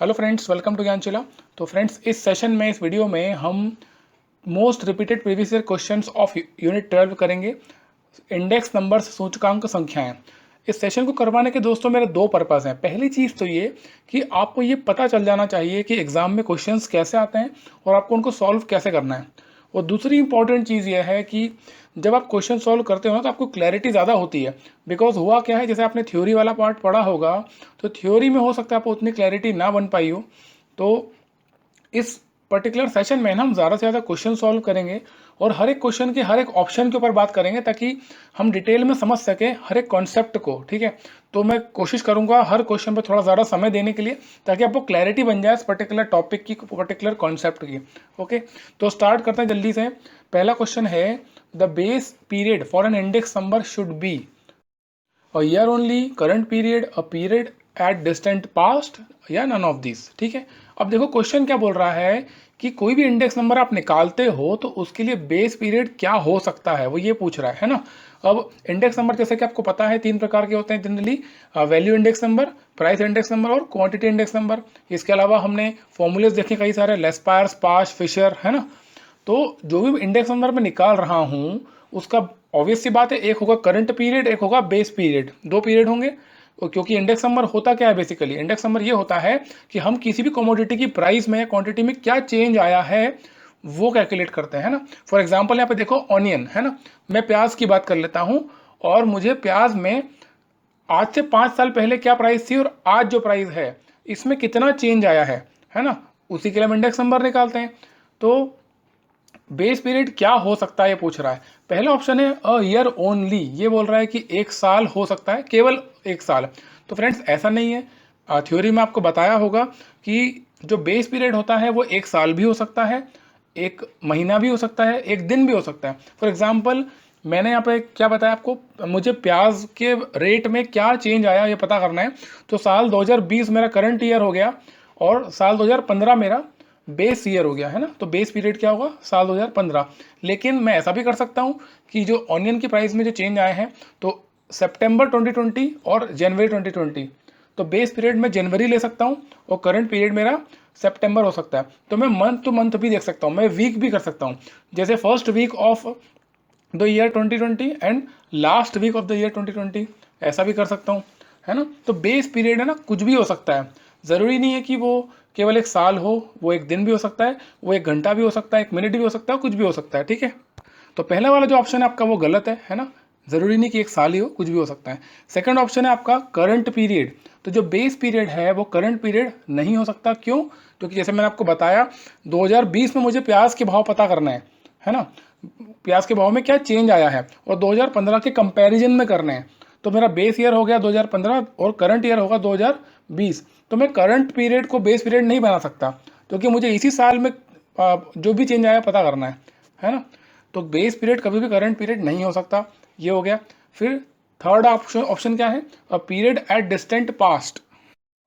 Hello friends, welcome to Gyanshila. तो friends, इस session में, इस वीडियो में हम most repeated previous year questions of unit 12 करेंगे। इंडेक्स नंबर्स, सूचकांक संख्याएं। इस सेशन को करवाने के दोस्तों मेरे दो पर्पस हैं। पहली चीज़ तो ये कि आपको ये पता चल जाना चाहिए कि एग्ज़ाम में क्वेश्चंस कैसे आते हैं और आपको उनको सॉल्व कैसे करना है। और दूसरी इंपॉर्टेंट चीज़ ये है कि जब आप क्वेश्चन सॉल्व करते हो ना तो आपको क्लैरिटी ज़्यादा होती है। बिकॉज हुआ क्या है, जैसे आपने थ्योरी वाला पार्ट पढ़ा होगा तो थ्योरी में हो सकता है आपको उतनी क्लैरिटी ना बन पाई हो। तो इस पर्टिकुलर सेशन में ना हम ज़्यादा से ज़्यादा क्वेश्चन सॉल्व करेंगे और हर एक क्वेश्चन के हर एक ऑप्शन के ऊपर बात करेंगे ताकि हम डिटेल में समझ सकें हर एक कॉन्सेप्ट को। ठीक है, तो मैं कोशिश करूंगा हर क्वेश्चन पर थोड़ा ज़्यादा समय देने के लिए ताकि आपको क्लैरिटी बन जाए इस पर्टिकुलर टॉपिक की, पर्टिकुलर कॉन्सेप्ट की। ओके, तो स्टार्ट करते हैं जल्दी से। पहला क्वेश्चन है, the base period for an index number should be a year only, current period, a period at distant past, या नन ऑफ दिस। ठीक है, अब देखो क्वेश्चन क्या बोल रहा है कि कोई भी इंडेक्स नंबर आप निकालते हो तो उसके लिए बेस पीरियड क्या हो सकता है, वो ये पूछ रहा है ना। अब इंडेक्स नंबर जैसे कि आपको पता है तीन प्रकार के होते हैं generally, value index number, price index number और क्वांटिटी इंडेक्स नंबर। इसके अलावा हमने फॉर्मूलेज देखे कई सारे, लेस्पायर, स्पार्श, फिशर, है ना। तो जो भी इंडेक्स नंबर मैं निकाल रहा हूँ उसका ऑब्वियस सी बात है, एक होगा करंट पीरियड, एक होगा बेस पीरियड, दो पीरियड होंगे। क्योंकि इंडेक्स नंबर होता क्या है, बेसिकली इंडेक्स नंबर ये होता है कि हम किसी भी कमोडिटी की प्राइस में या क्वांटिटी में क्या चेंज आया है वो कैलकुलेट करते हैं ना। फॉर एग्जांपल यहाँ पे देखो ऑनियन, है ना, मैं प्याज की बात कर लेता हूँ और मुझे प्याज में आज से 5 साल पहले क्या प्राइस थी और आज जो प्राइस है इसमें कितना चेंज आया है ना, उसी के लिए हम इंडेक्स नंबर निकालते हैं। तो बेस पीरियड क्या हो सकता है ये पूछ रहा है। पहला ऑप्शन है अ ईयर ओनली, ये बोल रहा है कि एक साल हो सकता है, केवल एक साल। तो फ्रेंड्स ऐसा नहीं है, थ्योरी में आपको बताया होगा कि जो बेस पीरियड होता है वो एक साल भी हो सकता है, एक महीना भी हो सकता है, एक दिन भी हो सकता है। फॉर एग्जाम्पल मैंने यहाँ पे क्या बताया आपको, मुझे प्याज के रेट में क्या चेंज आया ये पता करना है। तो साल 2020 मेरा करंट ईयर हो गया और साल 2015 मेरा बेस ईयर हो गया, है ना। तो बेस पीरियड क्या होगा, साल 2015। लेकिन मैं ऐसा भी कर सकता हूँ कि जो ऑनियन की प्राइस में जो चेंज आए हैं तो सितंबर 2020 और जनवरी 2020, तो बेस पीरियड में जनवरी ले सकता हूँ और करंट पीरियड मेरा सितंबर हो सकता है। तो मैं मंथ टू मंथ भी देख सकता हूँ, मैं वीक भी कर सकता हूँ, जैसे first week of the year 2020 and last week of the year 2020, ऐसा भी कर सकता हूँ, है ना। तो बेस पीरियड है ना, कुछ भी हो सकता है, ज़रूरी नहीं है कि वो केवल एक साल हो, वो एक दिन भी हो सकता है, वो एक घंटा भी हो सकता है, एक मिनट भी हो सकता है, कुछ भी हो सकता है। ठीक है, तो पहला वाला जो ऑप्शन है आपका वो गलत है ना। ज़रूरी नहीं कि एक साल ही हो, कुछ भी हो सकता है। सेकंड ऑप्शन है आपका करंट पीरियड। तो जो बेस पीरियड है वो करंट पीरियड नहीं हो सकता, क्यों? क्योंकि जैसे मैंने आपको बताया 2020 में मुझे प्याज के भाव पता करना है ना, प्याज के भाव में क्या चेंज आया है, और 2015 के कंपैरिजन में करने हैं। तो मेरा बेस ईयर हो गया 2015 और करंट ईयर होगा 2020। तो मैं करंट पीरियड को बेस पीरियड नहीं बना सकता क्योंकि मुझे इसी साल में जो भी चेंज आया पता करना है ना। तो बेस पीरियड कभी भी करंट पीरियड नहीं हो सकता, ये हो गया। फिर थर्ड ऑप्शन ऑप्शन क्या है, a period at distant past.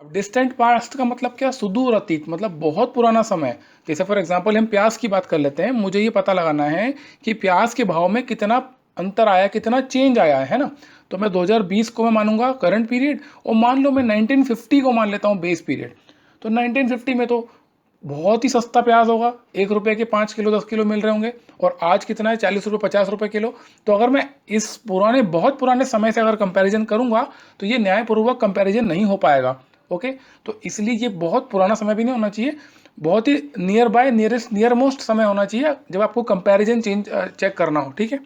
अब डिस्टेंट पास्ट का मतलब क्या, सुदूर अतीत, मतलब बहुत पुराना समय। जैसे फॉर एग्जांपल हम प्याज की बात कर लेते हैं, मुझे ये पता लगाना है कि प्याज के भाव में कितना अंतर आया, कितना चेंज आया है ना। तो मैं 2020 को मैं मानूंगा करंट पीरियड, और मान लो मैं 1950 को मान लेता हूँ बेस पीरियड। तो 1950 में तो बहुत ही सस्ता प्याज होगा, 1 रुपये के 5 किलो 10 किलो मिल रहे होंगे, और आज कितना है, 40 रुपये 50 रुपये किलो। तो अगर मैं इस पुराने, बहुत पुराने समय से अगर कंपैरिजन करूंगा तो ये न्यायपूर्वक कंपैरिजन नहीं हो पाएगा। ओके, तो इसलिए ये बहुत पुराना समय भी नहीं होना चाहिए, बहुत ही नियर बाय, नियर मोस्ट समय होना चाहिए जब आपको कंपैरिजन चेक करना हो। ठीक है,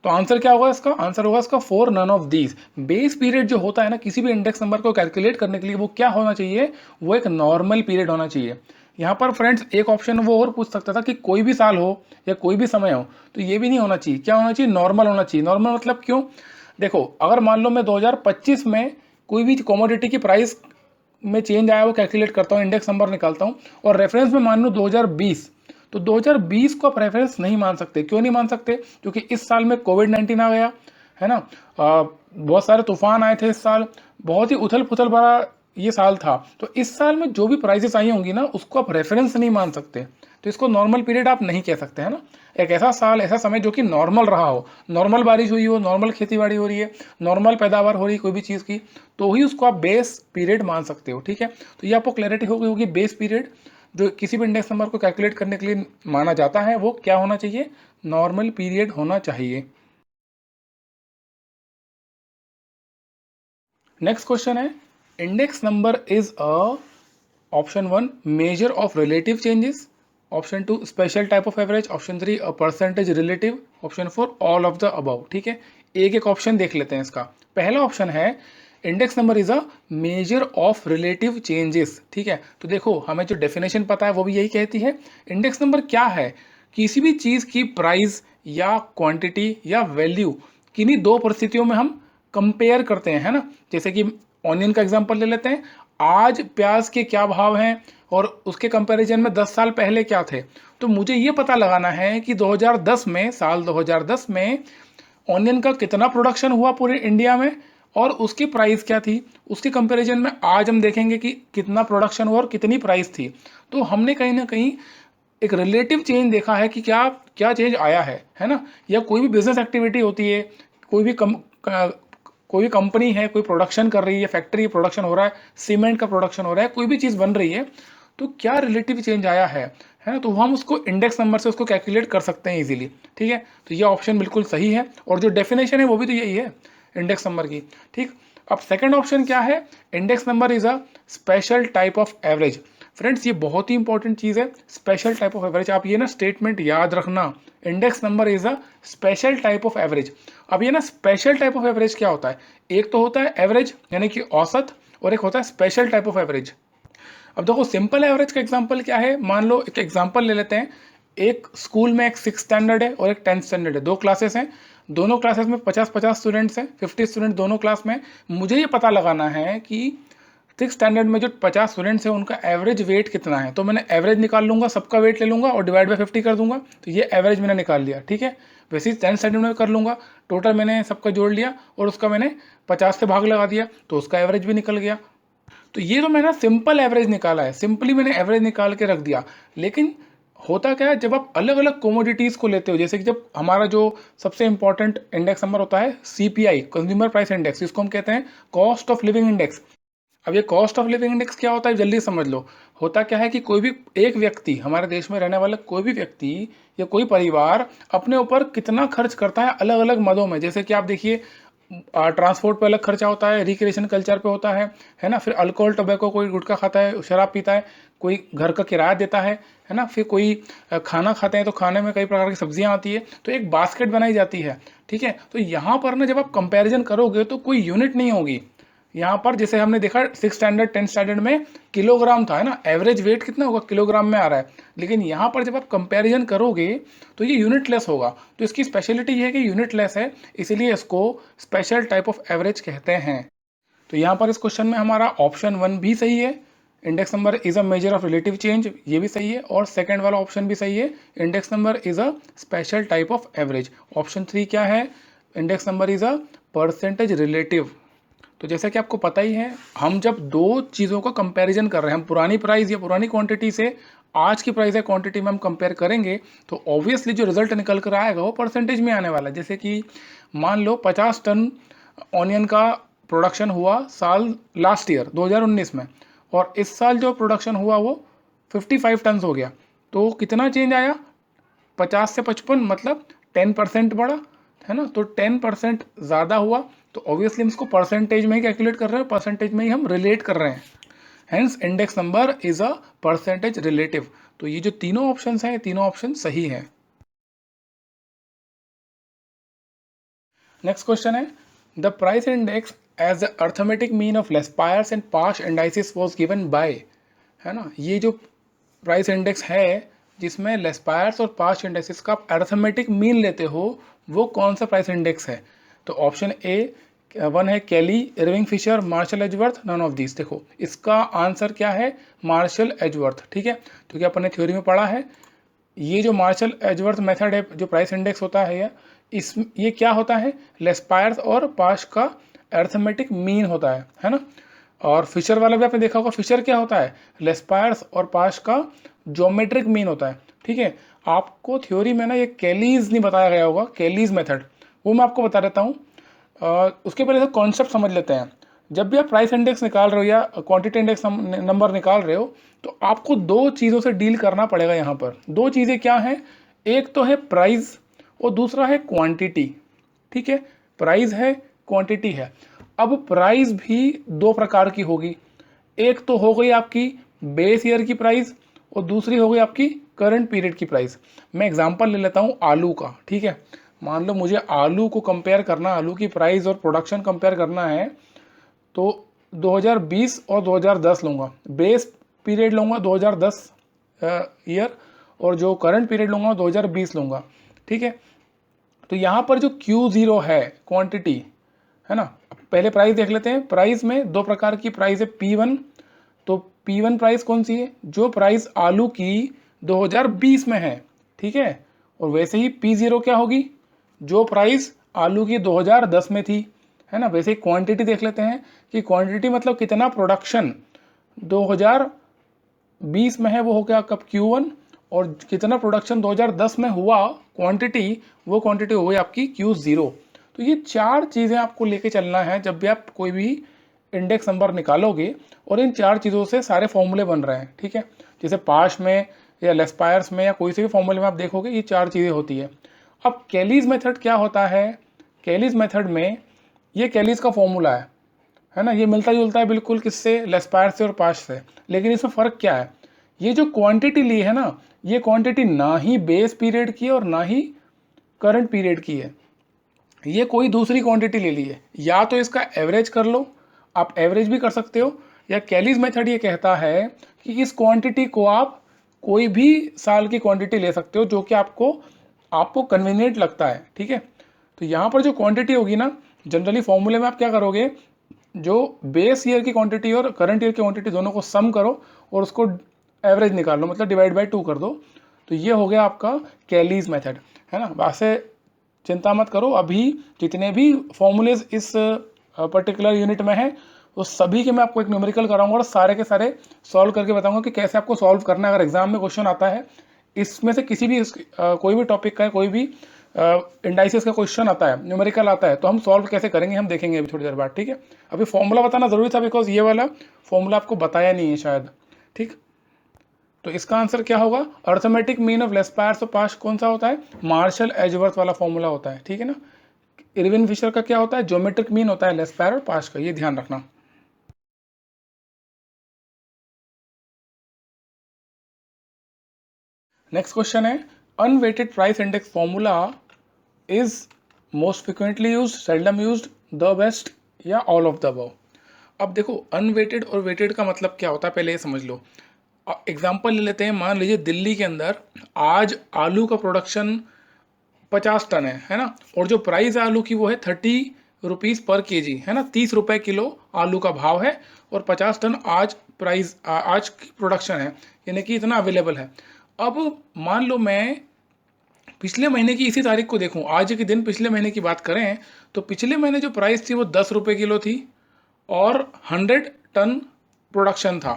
तो आंसर क्या होगा इसका, आंसर होगा इसका four, none of these. Base period जो होता है ना किसी भी इंडेक्स नंबर को कैलकुलेट करने के लिए, वो क्या होना चाहिए, वो एक नॉर्मल पीरियड होना चाहिए। यहाँ पर फ्रेंड्स एक ऑप्शन वो और पूछ सकता था कि कोई भी साल हो या कोई भी समय हो, तो ये भी नहीं होना चाहिए। क्या होना चाहिए, नॉर्मल होना चाहिए। नॉर्मल मतलब क्यों, देखो अगर मान लो मैं 2025 में कोई भी कमोडिटी की प्राइस में चेंज आया वो कैलकुलेट करता हूँ, इंडेक्स नंबर निकालता हूँ, और रेफरेंस में मान लूँ 2020, तो 2020 को आप रेफरेंस नहीं मान सकते। क्यों नहीं मान सकते, क्योंकि इस साल में कोविड-19 आ गया, है ना। बहुत सारे तूफान आए थे इस साल, बहुत ही उथल पुथल भरा ये साल था, तो इस साल में जो भी प्राइसेस आई होंगी ना उसको आप रेफरेंस नहीं मान सकते, तो इसको नॉर्मल पीरियड आप नहीं कह सकते, है ना। एक ऐसा साल, ऐसा समय जो कि नॉर्मल रहा हो, नॉर्मल बारिश हुई हो, नॉर्मल खेती बाड़ी हो रही है, नॉर्मल पैदावार हो रही है कोई भी चीज़ की, तो ही उसको आप बेस पीरियड मान सकते हो, ठीक है। तो ये आपको क्लैरिटी हो गई होगी, बेस पीरियड जो किसी भी इंडेक्स नंबर को कैलकुलेट करने के लिए माना जाता है वो क्या होना चाहिए, नॉर्मल पीरियड होना चाहिए। नेक्स्ट क्वेश्चन है, index number is a, option 1 measure of relative changes, option 2 special type of average, option 3 a percentage relative, option 4 all of the above, ठीक है। एक एक ऑप्शन देख लेते हैं इसका। पहला ऑप्शन है index number is a measure of relative changes, ठीक है। तो देखो हमें जो डेफिनेशन पता है वो भी यही कहती है, इंडेक्स नंबर क्या है, किसी भी चीज़ की प्राइस या क्वांटिटी या वैल्यू किन्हीं दो परिस्थितियों में हम कंपेयर करते हैं, है ना। जैसे कि ऑनियन का एग्जांपल ले लेते हैं, आज प्याज के क्या भाव हैं और उसके कंपैरिजन में 10 साल पहले क्या थे। तो मुझे ये पता लगाना है कि 2010 में, साल 2010 में ऑनियन का कितना प्रोडक्शन हुआ पूरे इंडिया में और उसकी प्राइस क्या थी, उसके कंपैरिजन में आज हम देखेंगे कि कितना प्रोडक्शन हुआ और कितनी प्राइस थी। तो हमने कहीं ना कहीं एक रिलेटिव चेंज देखा है कि क्या क्या चेंज आया है ना। या कोई भी बिजनेस एक्टिविटी होती है, कोई भी कोई भी कंपनी है, कोई प्रोडक्शन कर रही है, फैक्ट्री प्रोडक्शन हो रहा है, सीमेंट का प्रोडक्शन हो रहा है, कोई भी चीज़ बन रही है, तो क्या रिलेटिव चेंज आया है ना। तो हम उसको इंडेक्स नंबर से उसको कैलकुलेट कर सकते हैं इजीली, ठीक है। तो ये ऑप्शन बिल्कुल सही है और जो डेफिनेशन है वो भी तो यही है इंडेक्स नंबर की, ठीक। अब सेकंड ऑप्शन क्या है, index number is a special type of average. Friends ये बहुत ही इंपॉर्टेंट चीज़ है, स्पेशल टाइप ऑफ एवरेज। आप ये ना स्टेटमेंट याद रखना, index number is a special type of average. अब ये ना स्पेशल टाइप ऑफ एवरेज क्या होता है, एक तो होता है एवरेज यानी कि औसत, और एक होता है स्पेशल टाइप ऑफ एवरेज। अब देखो सिंपल एवरेज का एग्जांपल क्या है, मान लो एक एग्जांपल ले लेते हैं, एक स्कूल में एक 6th स्टैंडर्ड है और एक 10th स्टैंडर्ड है, दो क्लासेस हैं, दोनों क्लासेस में 50-50 स्टूडेंट्स हैं, 50 स्टूडेंट दोनों क्लास में। मुझे ये पता लगाना है कि 6th स्टैंडर्ड में जो 50 स्टूडेंट्स हैं उनका एवरेज वेट कितना है। तो मैंने एवरेज निकाल लूंगा, सबका वेट ले लूंगा और डिवाइड बाय 50 कर दूंगा, तो ये एवरेज मैंने निकाल लिया, ठीक है। वैसे ही 10th स्टैंडर्ड में कर लूंगा, टोटल मैंने सबका जोड़ लिया और उसका मैंने 50 से भाग लगा दिया, तो उसका एवरेज भी निकल गया। तो ये तो मैंने सिंपल एवरेज निकाला है, सिंपली मैंने एवरेज निकाल के रख दिया। लेकिन होता क्या है, जब आप अलग अलग कोमोडिटीज़ को लेते हो, जैसे कि जब हमारा जो सबसे इंपॉर्टेंट इंडेक्स नंबर होता है CPI, कंज्यूमर प्राइस इंडेक्स, इसको हम कहते हैं कॉस्ट ऑफ लिविंग इंडेक्स। अब ये कॉस्ट ऑफ लिविंग इंडेक्स क्या होता है, जल्दी समझ लो। होता क्या है कि कोई भी एक व्यक्ति, हमारे देश में रहने वाला कोई भी व्यक्ति या कोई परिवार अपने ऊपर कितना खर्च करता है अलग अलग मदों में। जैसे कि आप देखिए, ट्रांसपोर्ट पे अलग खर्चा होता है, रिक्रिएशन कल्चर पे होता है ना। फिर अल्कोहल टोबैको, कोई गुटखा खाता है, शराब पीता है, कोई घर का किराया देता है ना। फिर कोई खाना खाते हैं तो खाने में कई प्रकार की सब्जियां आती है, तो एक बास्केट बनाई जाती है, ठीक है। तो यहाँ पर ना जब आप कंपैरिजन करोगे तो कोई यूनिट नहीं होगी यहाँ पर। जैसे हमने देखा 6th स्टैंडर्ड 10th स्टैंडर्ड में किलोग्राम था, है ना, एवरेज वेट कितना होगा, किलोग्राम में आ रहा है। लेकिन यहाँ पर जब आप कंपैरिजन करोगे तो ये यूनिटलेस होगा। तो इसकी स्पेशलिटी ये है कि यूनिटलेस है, इसीलिए इसको स्पेशल टाइप ऑफ एवरेज कहते हैं। तो यहाँ पर इस क्वेश्चन में हमारा ऑप्शन 1 भी सही है, index number is a measure of relative change, ये भी सही है। और सेकंड वाला ऑप्शन भी सही है, index number is a special type of average. Option 3 क्या है, index number is a percentage relative. तो जैसा कि आपको पता ही है, हम जब दो चीज़ों का कंपैरिजन कर रहे हैं, हम पुरानी प्राइस या पुरानी क्वांटिटी से आज की प्राइस या क्वांटिटी में हम कंपेयर करेंगे, तो ऑब्वियसली जो रिजल्ट निकल कर आएगा वो परसेंटेज में आने वाला है। जैसे कि मान लो 50 टन ऑनियन का प्रोडक्शन हुआ साल लास्ट ईयर 2019 में, और इस साल जो प्रोडक्शन हुआ वो 55 टन हो गया। तो कितना चेंज आया, 50 से 55 मतलब 10% बढ़ा, है ना। तो 10% ज़्यादा हुआ, तो ऑब्वियसली हम इसको परसेंटेज में ही कैलकुलेट कर रहे हैं, परसेंटेज में ही हम रिलेट कर रहे हैं। Hence index number is a percentage relative. तो ये जो तीनों ऑप्शंस हैं, ये तीनों ऑप्शन सही हैं। नेक्स्ट क्वेश्चन है, the price index as the arithmetic mean of Laspeyres and Paasche indices was given by, है ना। ये जो प्राइस इंडेक्स है जिसमें लेस्पायर्स और पास्ट इंडेक्सिस का आप अर्थमेटिक मीन लेते हो, वो कौन सा प्राइस इंडेक्स है। तो ऑप्शन ए 1 है Kelly, Irving Fisher, Marshall Edgeworth, none of this. देखो इसका आंसर क्या है, मार्शल एजवर्थ, ठीक है। क्योंकि अपन ने थ्योरी में पढ़ा है, ये जो मार्शल एजवर्थ मेथड है, जो प्राइस इंडेक्स होता है ये क्या होता है, लेस्पायर्स और पास्ट का अर्थमेटिक मीन होता है ना। और फिशर वाला भी आपने देखा होगा। फिशर क्या होता है, लेस्पायर्स और पाश का ज्योमेट्रिक मीन होता है। ठीक है, आपको थ्योरी में ना ये कैलीज नहीं बताया गया होगा, कैलीज मेथड, वो मैं आपको बता देता हूँ। उसके पहले तो कॉन्सेप्ट समझ लेते हैं। जब भी आप प्राइस इंडेक्स निकाल रहे हो या क्वांटिटी इंडेक्स नंबर निकाल रहे हो, तो आपको दो चीज़ों से डील करना पड़ेगा यहाँ पर। दो चीज़ें क्या हैं, एक तो है प्राइस और दूसरा है क्वांटिटी। ठीक है, प्राइस है, क्वांटिटी है। अब प्राइस भी दो प्रकार की होगी, एक तो हो गई आपकी बेस ईयर की प्राइस और दूसरी हो गई आपकी करंट पीरियड की प्राइस। मैं एग्जांपल ले लेता हूँ आलू का। ठीक है, मान लो मुझे आलू को कंपेयर करना, आलू की प्राइस और प्रोडक्शन कंपेयर करना है, तो 2020 और 2010 लूँगा, बेस पीरियड लूँगा 2010 ईयर, और जो करंट पीरियड लूँगा 2020 लूँगा। ठीक है, तो यहाँ पर जो Q0 है क्वांटिटी है ना, पहले प्राइस देख लेते हैं। प्राइस में दो प्रकार की प्राइस है, P1, तो P1 प्राइस कौन सी है, जो प्राइस आलू की 2020 में है। ठीक है, और वैसे ही P0 क्या होगी, जो प्राइस आलू की 2010 में थी, है ना। वैसे ही क्वांटिटी देख लेते हैं कि क्वांटिटी मतलब कितना प्रोडक्शन 2020 में है, वो हो गया कब Q1, और कितना प्रोडक्शन 2010 में हुआ क्वांटिटी, वो क्वांटिटी हो गई आपकी Q0। तो ये चार चीज़ें आपको लेके चलना है जब भी आप कोई भी इंडेक्स नंबर निकालोगे, और इन चार चीज़ों से सारे फॉर्मूले बन रहे हैं। ठीक है, जैसे पाश में या लेस्पायर्स में या कोई से भी फॉर्मूले में आप देखोगे ये चार चीज़ें होती है। अब कैलीज मेथड क्या होता है, कैलीज मेथड में ये कैलीज का फॉर्मूला है ना, ये मिलता जुलता है बिल्कुल किससे, लेस्पायर्स से और पाश से। लेकिन इसमें फ़र्क क्या है, ये जो क्वांटिटी ली है ना, ये क्वांटिटी ना ही बेस पीरियड की और ना ही करंट पीरियड की है, ये कोई दूसरी क्वांटिटी ले ली है। या तो इसका एवरेज कर लो, आप एवरेज भी कर सकते हो, या कैलीज मेथड ये कहता है कि इस क्वांटिटी को आप कोई भी साल की क्वांटिटी ले सकते हो जो कि आपको कन्वीनियंट लगता है। ठीक है, तो यहाँ पर जो क्वांटिटी होगी ना, जनरली फॉर्मूले में आप क्या करोगे, जो बेस ईयर की क्वांटिटी और करंट ईयर की क्वांटिटी दोनों को सम करो और उसको एवरेज निकाल लो, मतलब डिवाइड बाय 2 कर दो। तो ये हो गया आपका कैलीज मेथड, है ना। वैसे चिंता मत करो, अभी जितने भी फॉर्मूलेज इस पर्टिकुलर यूनिट में है, वो सभी के मैं आपको एक न्यूमेरिकल कराऊंगा और सारे के सारे सॉल्व करके बताऊंगा कि कैसे आपको सॉल्व करना है। अगर एग्जाम में क्वेश्चन आता है इसमें से किसी भी कोई भी टॉपिक का, कोई भी इंडाइसिस का क्वेश्चन आता है, न्यूमेरिकल आता है, तो हम सॉल्व कैसे करेंगे हम देखेंगे अभी थोड़ी देर बाद। ठीक है, अभी फॉर्मूला बताना ज़रूरी था बिकॉज ये वाला फॉर्मूला आपको बताया नहीं है शायद। ठीक, तो इसका आंसर क्या होगा, अर्थमेटिक मीन ऑफ लेस्पायर्स और पाश कौन सा होता है, मार्शल एजवर्थ वाला फॉर्मूला होता है। ठीक है ना, इरविन फिशर का क्या होता है, ज्योमेट्रिक मीन होता है लेस्पायर और पाश का, ये ध्यान रखना। नेक्स्ट क्वेश्चन है, unweighted price index formula is most frequently used, seldom used, the best, या ऑल ऑफ द अबव। अब देखो अनवेटेड और वेटेड का मतलब क्या होता है, पहले ये समझ लो। एग्जाम्पल ले लेते हैं, मान लीजिए दिल्ली के अंदर आज आलू का प्रोडक्शन 50 टन है ना, और जो प्राइस है आलू की वो है 30 रुपीज़ पर केजी, है ना, 30 रुपये किलो आलू का भाव है, और 50 टन आज प्राइस आज की प्रोडक्शन है, यानी कि इतना अवेलेबल है। अब मान लो मैं पिछले महीने की इसी तारीख को देखूं, आज के दिन पिछले महीने की बात करें, तो पिछले महीने जो प्राइस थी वो 10 रुपये किलो थी और 100 टन प्रोडक्शन था।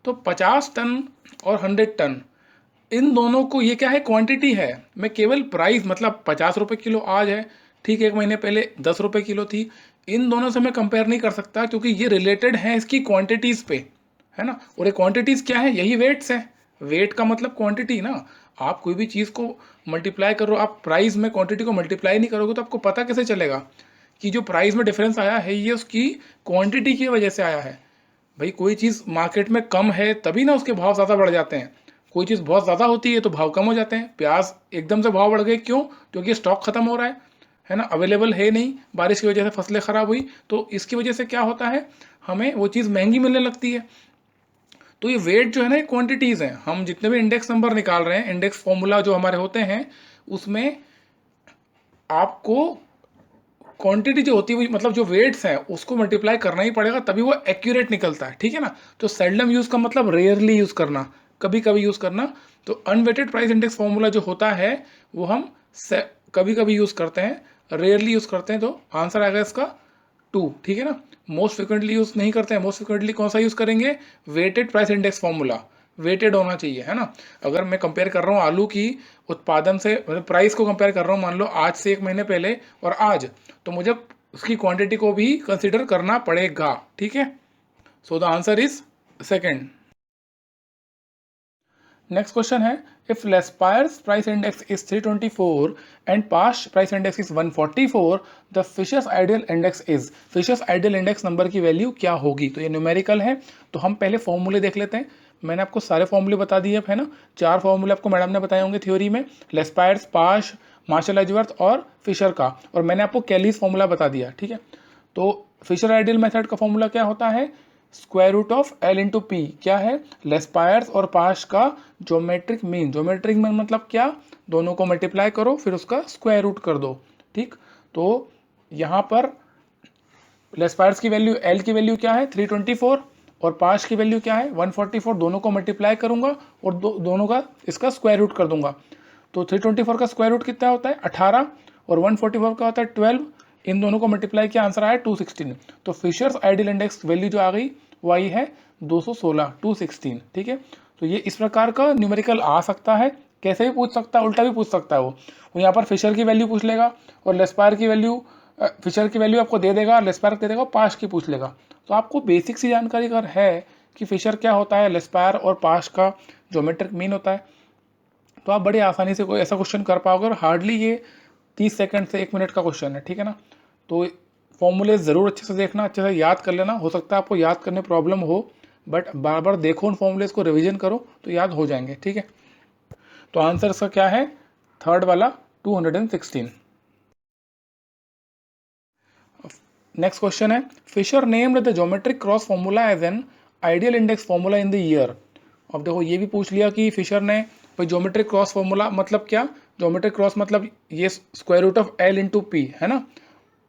तो 50 टन और 100 टन, इन दोनों को, ये क्या है, क्वांटिटी है। मैं केवल प्राइस मतलब 50 रुपये किलो आज है, ठीक, एक महीने पहले 10 रुपये किलो थी, इन दोनों से मैं कंपेयर नहीं कर सकता क्योंकि ये रिलेटेड है इसकी क्वांटिटीज़ पे, है ना। और ये क्वांटिटीज़ क्या है, यही वेट्स है। वेट का मतलब क्वांटिटी ना, आप कोई भी चीज़ को मल्टीप्लाई करो, आप प्राइस में क्वांटिटी को मल्टीप्लाई नहीं करोगे तो आपको पता कैसे चलेगा कि जो प्राइस में डिफरेंस आया है ये उसकी क्वांटिटी की वजह से आया है। भाई कोई चीज़ मार्केट में कम है तभी ना उसके भाव ज़्यादा बढ़ जाते हैं, कोई चीज़ बहुत ज़्यादा होती है तो भाव कम हो जाते हैं। प्याज एकदम से भाव बढ़ गए, क्यों, क्योंकि स्टॉक खत्म हो रहा है ना, अवेलेबल है नहीं, बारिश की वजह से फसलें ख़राब हुई, तो इसकी वजह से क्या होता है, हमें वो चीज़ महंगी मिलने लगती है। तो ये वेट जो है ना, क्वांटिटीज़ हैं। हम जितने भी इंडेक्स नंबर निकाल रहे हैं, इंडेक्स फॉर्मूला जो हमारे होते हैं, उसमें आपको क्वांटिटी जो होती है, मतलब जो वेट्स हैं, उसको मल्टीप्लाई करना ही पड़ेगा तभी वो एक्यूरेट निकलता है। ठीक है ना, तो सेल्डम यूज़ का मतलब रेयरली यूज़ करना, कभी कभी यूज़ करना। तो अनवेटेड प्राइस इंडेक्स फॉर्मूला जो होता है वो हम कभी कभी यूज़ करते हैं, रेयरली यूज़ करते हैं। तो आंसर आएगा इसका 2, ठीक है ना। मोस्ट फ्रिक्वेंटली यूज़ नहीं करते हैं, मोस्ट फ्रिक्वेंटली कौन सा यूज़ करेंगे, weighted price index formula, weighted होना चाहिए, है ना। अगर मैं कंपेयर कर रहा हूँ आलू की उत्पादन से, मतलब प्राइस को कंपेयर कर रहा हूँ मान लो आज से 1 महीने पहले और आज, तो मुझे उसकी क्वांटिटी को भी कंसीडर करना पड़ेगा, ठीक है। So the answer is second. Next question है, if Laspeyres price index is 324 and Paasche price index is 144, the Fisher's ideal index is, Fisher's ideal index number की वैल्यू क्या होगी। तो ये न्यूमेरिकल है, तो हम पहले फॉर्मूले देख लेते हैं। मैंने आपको सारे फॉर्मूले बता दिए है ना, 4 फॉर्मूले आपको मैडम ने बताए होंगे थ्योरी में, लेस्पायर्स, पास्ट, मार्शल एजवर्थ और फिशर का, और मैंने आपको कैलीज फॉर्मूला बता दिया, ठीक है। तो फिशर आइडियल मेथड का फॉर्मूला क्या होता है, square root of L into P, क्या है, लेस्पायर्स और पास्ट का ज्योमेट्रिक मीन, ज्योमेट्रिक मीन मतलब क्या, दोनों को मल्टीप्लाई करो फिर उसका स्क्वायर रूट कर दो, ठीक। तो यहाँ पर लेस्पायर्स की वैल्यू, एल की वैल्यू क्या है 324 और पास्ट की वैल्यू क्या है 144, दोनों को मल्टीप्लाई करूंगा और दोनों का इसका स्क्वायर रूट कर दूंगा। तो 324 का स्क्वायर रूट कितना होता है 18 और 144 का होता है 12, इन दोनों को मल्टीप्लाई किया आंसर आया 216। तो फिशर्स आइडियल इंडेक्स वैल्यू जो आ गई वो आई है 216, 216, ठीक है। तो ये इस प्रकार का न्यूमेरिकल आ सकता है, कैसे भी पूछ सकता है, उल्टा भी पूछ सकता है वो यहाँ पर फिशर की वैल्यू पूछ लेगा और लेस्पायर की वैल्यू, फिशर की वैल्यू आपको दे देगा, लेस्पायर दे देगा, पास्ट की पूछ लेगा। तो आपको बेसिक सी जानकारी अगर है कि फिशर क्या होता है, लेस्पायर और पास्ट का ज्योमेट्रिक मीन होता है, तो आप बड़ी आसानी से कोई ऐसा क्वेश्चन कर पाओगे, और हार्डली ये 30 सेकंड से 1 मिनट का क्वेश्चन है, ठीक है ना। तो फॉर्मूले ज़रूर अच्छे से देखना, अच्छे से याद कर लेना, हो सकता है आपको याद करने प्रॉब्लम हो, बट बार बार देखो उन फॉर्मूलेज को, रिवीजन करो तो याद हो जाएंगे, ठीक है। तो आंसर इसका क्या है, थर्ड वाला 216। नेक्स्ट क्वेश्चन है, Fisher named the geometric cross formula as an ideal index formula in the year. अब देखो ये भी पूछ लिया कि फिशर ने भाई ज्योमेट्रिक क्रॉस फॉर्मूला मतलब क्या, ज्योमेट्रिक क्रॉस मतलब ये square root of L into P, है ना।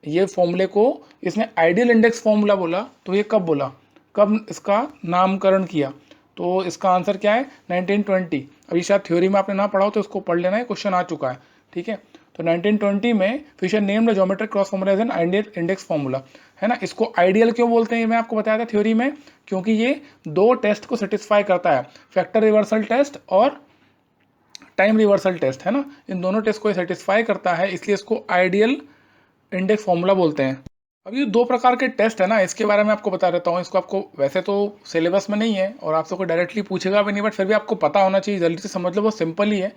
ये फॉर्मूले को इसने आइडियल इंडेक्स फॉर्मूला बोला, तो ये कब बोला, कब इसका नामकरण किया, तो इसका आंसर क्या है 1920। अभी शायद थ्योरी में आपने ना पढ़ा हो तो इसको पढ़ लेना है, क्वेश्चन आ चुका है, ठीक है। तो 1920 में Fisher named geometric cross formula as an ideal index formula, है ना। इसको आइडियल क्यों बोलते हैं मैं आपको बताया था थ्योरी में, क्योंकि ये 2 टेस्ट को सेटिस्फाई करता है, फैक्टर रिवर्सल टेस्ट और टाइम रिवर्सल टेस्ट, है ना। इन दोनों टेस्ट को सेटिस्फाई करता है, इसलिए इसको आइडियल इंडेक्स फॉर्मूला बोलते हैं। अब ये 2 प्रकार के टेस्ट है ना, इसके बारे में आपको बता देता हूँ। इसको आपको वैसे तो सिलेबस में नहीं है और आपसे कोई डायरेक्टली पूछेगा भी नहीं, बट फिर भी आपको पता होना चाहिए, जल्दी से समझ लो, बहुत सिंपल ही है।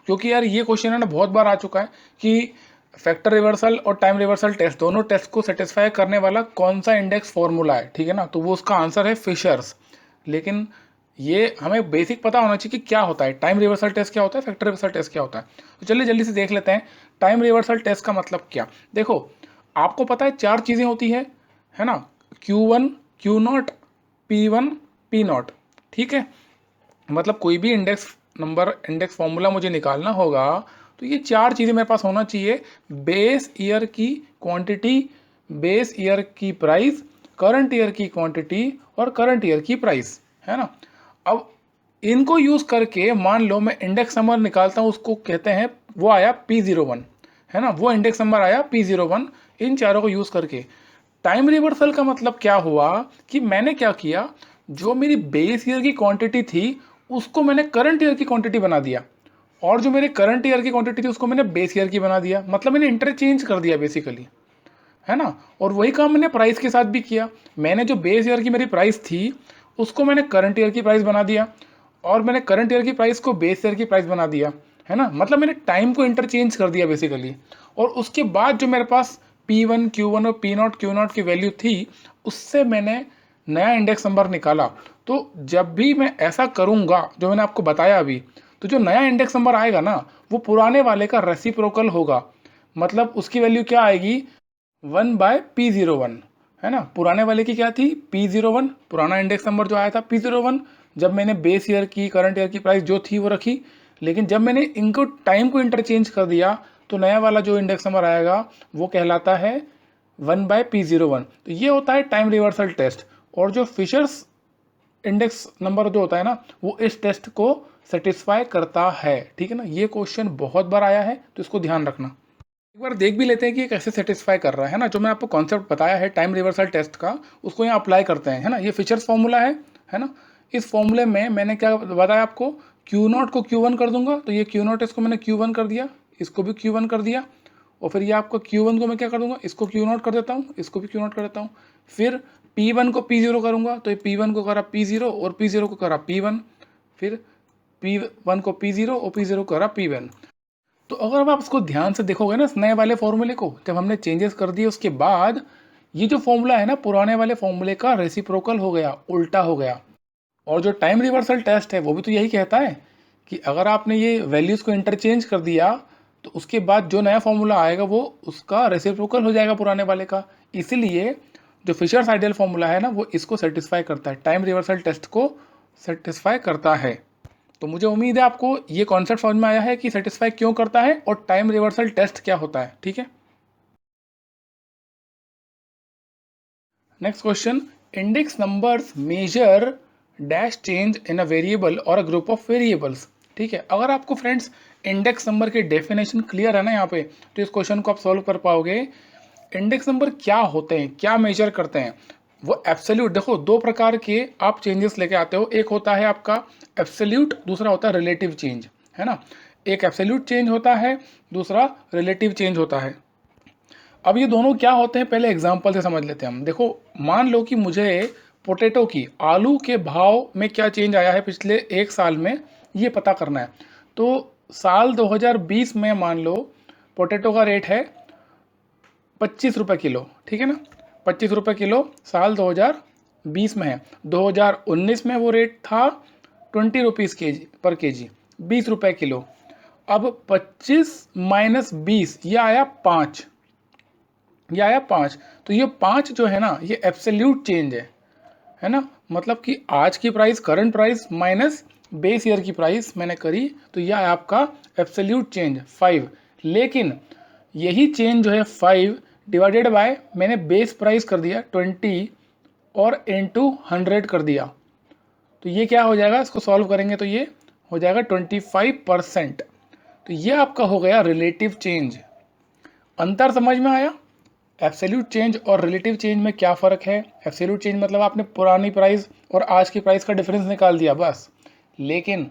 क्योंकि यार ये क्वेश्चन है ना बहुत बार आ चुका है कि फैक्टर रिवर्सल और टाइम रिवर्सल टेस्ट, दोनों टेस्ट को सेटिस्फाई करने वाला कौन सा इंडेक्स फॉर्मूला है, ठीक है ना। तो वो उसका आंसर है फिशर्स। लेकिन ये हमें बेसिक पता होना चाहिए कि क्या होता है, टाइम रिवर्सल टेस्ट क्या होता है, फैक्टर रिवर्सल टेस्ट क्या होता है। तो चलिए जल्दी से देख लेते हैं टाइम रिवर्सल टेस्ट का मतलब क्या। देखो आपको पता है 4 चीज़ें होती है ना, Q1, Q0, P1, P0, ठीक है। मतलब कोई भी इंडेक्स नंबर, इंडेक्स फॉर्मूला मुझे निकालना होगा तो ये 4 चीज़ें मेरे पास होना चाहिए, बेस ईयर की क्वांटिटी, बेस ईयर की प्राइस, करंट ईयर की क्वांटिटी और करंट ईयर की प्राइस, है ना। अब इनको यूज़ करके मान लो मैं इंडेक्स नंबर निकालता हूँ, उसको कहते हैं, वो आया P01, है ना, वो इंडेक्स नंबर आया P01। इन चारों को यूज़ करके टाइम रिवर्सल का मतलब क्या हुआ कि मैंने क्या किया, जो मेरी बेस ईयर की क्वांटिटी थी उसको मैंने करंट ईयर की क्वांटिटी बना दिया, और जो मेरे करंट ईयर की क्वांटिटी थी उसको मैंने बेस ईयर की बना दिया, मतलब मैंने इंटरचेंज कर दिया बेसिकली, है ना। और वही काम मैंने प्राइस के साथ भी किया, मैंने जो बेस ईयर की मेरी प्राइस थी उसको मैंने करंट ईयर की प्राइस बना दिया, और मैंने करंट ईयर की प्राइस को बेस ईयर की प्राइस बना दिया, है ना। मतलब मैंने टाइम को इंटरचेंज कर दिया बेसिकली। और उसके बाद जो मेरे पास P1, Q1 और P0, Q0 की वैल्यू थी, उससे मैंने नया इंडेक्स नंबर निकाला। तो जब भी मैं ऐसा करूँगा जो मैंने आपको बताया अभी, तो जो नया इंडेक्स नंबर आएगा ना वो पुराने वाले का रेसिप्रोकल होगा, मतलब उसकी वैल्यू क्या आएगी 1/P01, है ना। पुराने वाले की क्या थी P01, पुराना इंडेक्स नंबर जो आया था P01, जब मैंने बेस ईयर की, करंट ईयर की प्राइस जो थी वो रखी, लेकिन जब मैंने इनको टाइम को इंटरचेंज कर दिया तो नया वाला जो इंडेक्स नंबर आएगा वो कहलाता है 1/P01। तो ये होता है टाइम रिवर्सल टेस्ट। और जो फिशर्स इंडेक्स नंबर जो होता है ना वो इस टेस्ट को सेटिस्फाई करता है, ठीक है ना। ये क्वेश्चन बहुत बार आया है तो इसको ध्यान रखना। एक बार देख भी लेते हैं कि ये कैसे सेटिस्फाई कर रहा है ना। जो मैं आपको कॉन्सेप्ट बताया है टाइम रिवर्सल टेस्ट का, उसको यहाँ अप्लाई करते हैं, है ना। ये फिशर्स फॉर्मूला है ना। इस फॉर्मूले में मैंने क्या बताया आपको, Q0 को Q1 कर दूंगा, तो ये Q0 इसको मैंने Q1 कर दिया, इसको भी Q1 कर दिया, और फिर ये आपको Q1 को मैं क्या कर दूंगा, इसको Q0 कर देता हूँ, इसको भी Q0 कर देता हूँ। फिर P1 को P0 करूँगा, तो ये P1 को करा P0 और P0 को करा P1, फिर P1 को P0 और P0 को करा P1। तो अगर अब आप इसको ध्यान से देखोगे ना, इस नए वाले फॉर्मूले को जब हमने चेंजेस कर दिए उसके बाद ये जो फॉर्मूला है ना, पुराने वाले फॉर्मूले का रेसिप्रोकल हो गया, उल्टा हो गया। और जो टाइम रिवर्सल टेस्ट है वो भी तो यही कहता है कि अगर आपने ये वैल्यूज़ को इंटरचेंज कर दिया तो उसके बाद जो नया फॉर्मूला आएगा वो उसका रेसिप्रोकल हो जाएगा पुराने वाले का। इसीलिए जो फिशर्स आइडियल फॉर्मूला है ना, वो इसको सेटिस्फाई करता है, टाइम रिवर्सल टेस्ट को सेटिस्फाई करता है। तो मुझे उम्मीद है आपको ये कॉन्सेप्ट समझ में आया है कि सेटिस्फाई क्यों करता है और टाइम रिवर्सल टेस्ट क्या होता है। ठीक है, next question, index numbers measure dash change in a variable और अ ग्रुप ऑफ वेरिएबल्स। ठीक है, अगर आपको फ्रेंड्स इंडेक्स नंबर की डेफिनेशन क्लियर है ना यहाँ पे, तो इस क्वेश्चन को आप सॉल्व कर पाओगे। इंडेक्स नंबर क्या होते हैं, क्या मेजर करते हैं, वो एब्सोल्यूट, देखो दो प्रकार के आप चेंजेस लेके आते हो, एक होता है आपका एब्सोल्यूट, दूसरा होता है रिलेटिव चेंज, है ना। एक एब्सोल्यूट चेंज होता है, दूसरा रिलेटिव चेंज होता है। अब ये दोनों क्या होते हैं पहले एग्जांपल से समझ लेते हैं हम। देखो मान लो कि मुझे पोटैटो की, आलू के भाव में क्या चेंज आया है पिछले एक साल में, ये पता करना है। तो साल 2020 में मान लो पोटैटो का रेट है 25 रुपये किलो, ठीक है ना, 25 रुपये किलो साल 2020 में है। 2019 में वो रेट था 20 रुपीज़ पर के जी, 20 रुपये किलो। अब 25 माइनस 20 ये आया 5, ये आया 5। तो ये 5 जो है ना, ये एब्सोल्यूट चेंज है ना। मतलब कि आज की price, current price minus base year की प्राइस मैंने करी, तो यह है आपका एब्सोल्यूट चेंज 5। लेकिन यही चेंज जो है 5 डिवाइडेड बाय मैंने बेस प्राइस कर दिया 20 और इनटू 100 कर दिया, तो ये क्या हो जाएगा, इसको सॉल्व करेंगे तो ये हो जाएगा 25%। तो ये आपका हो गया रिलेटिव चेंज। अंतर समझ में आया? एब्सोल्यूट चेंज और रिलेटिव चेंज में क्या फ़र्क है? एब्सोल्यूट चेंज मतलब आपने पुरानी प्राइस और आज की प्राइस का डिफरेंस निकाल दिया बस, लेकिन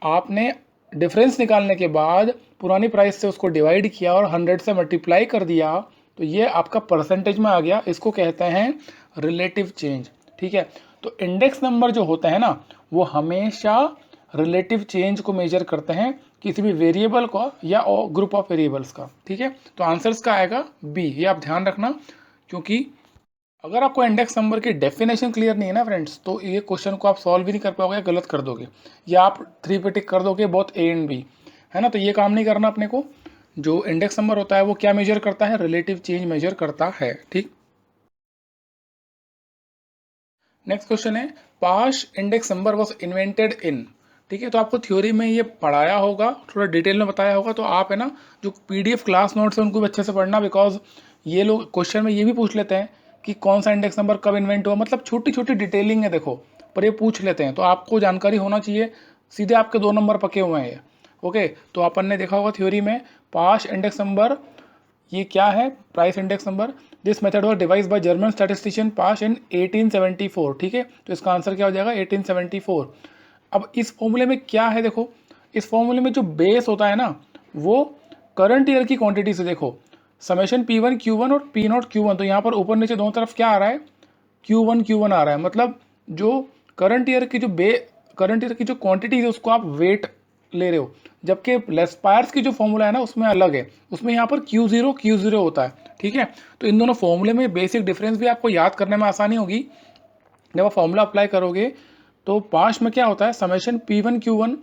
आपने डिफरेंस निकालने के बाद पुरानी प्राइस से उसको डिवाइड किया और 100 से मल्टीप्लाई कर दिया, तो ये आपका परसेंटेज में आ गया, इसको कहते हैं रिलेटिव चेंज। ठीक है, तो इंडेक्स नंबर जो होते हैं ना, वो हमेशा रिलेटिव चेंज को मेजर करते हैं किसी भी वेरिएबल का या ग्रुप ऑफ वेरिएबल्स का। ठीक है, तो आंसर्स का आएगा बी, ये आप ध्यान रखना, क्योंकि अगर आपको इंडेक्स नंबर की डेफिनेशन क्लियर नहीं है ना फ्रेंड्स, तो ये क्वेश्चन को आप सॉल्व भी नहीं कर पाओगे, गलत कर दोगे, या आप 3 पे टिक कर दोगे बोथ ए एंड बी, है ना। तो ये काम नहीं करना अपने को। जो इंडेक्स नंबर होता है वो क्या मेजर करता है, रिलेटिव चेंज मेजर करता है। ठीक, नेक्स्ट क्वेश्चन है, पाश index number was invented in. ठीक है, तो आपको थ्योरी में ये पढ़ाया होगा, थोड़ा डिटेल में बताया होगा, तो आप है ना जो पीडीएफ क्लास नोट्स है उनको भी अच्छे से पढ़ना, बिकॉज ये लोग क्वेश्चन में ये भी पूछ लेते हैं कि कौन सा इंडेक्स नंबर कब इन्वेंट हुआ, मतलब छोटी छोटी डिटेलिंग है देखो, पर ये पूछ लेते हैं, तो आपको जानकारी होना चाहिए। सीधे आपके 2 नंबर पके हुए हैं ये। ओके, तो अपन ने देखा होगा थ्योरी में पाश इंडेक्स नंबर, ये क्या है, price index number. This method was device by German statistician पाश इन 1874। ठीक है, तो इसका आंसर क्या हो जाएगा, 1874। अब इस फॉर्मूले में क्या है, देखो इस फॉर्मूले में जो बेस होता है ना, वो करंट ईयर की क्वांटिटी से, देखो समेशन P1 Q1 और P0 Q1, तो यहाँ पर ऊपर नीचे दोनों तरफ क्या आ रहा है, Q1 Q1 आ रहा है, मतलब जो करंट ईयर की जो करंट ईयर की जो क्वांटिटी है उसको आप वेट ले रहे हो, जबकि लेस्पायर्स की जो फॉर्मूला है ना उसमें अलग है, उसमें यहाँ पर Q0 होता है। ठीक है, तो इन दोनों फॉर्मूले में बेसिक डिफरेंस भी आपको याद करने में आसानी होगी। जब आप फॉर्मूला अप्लाई करोगे तो पास में क्या होता है, summation P1 Q1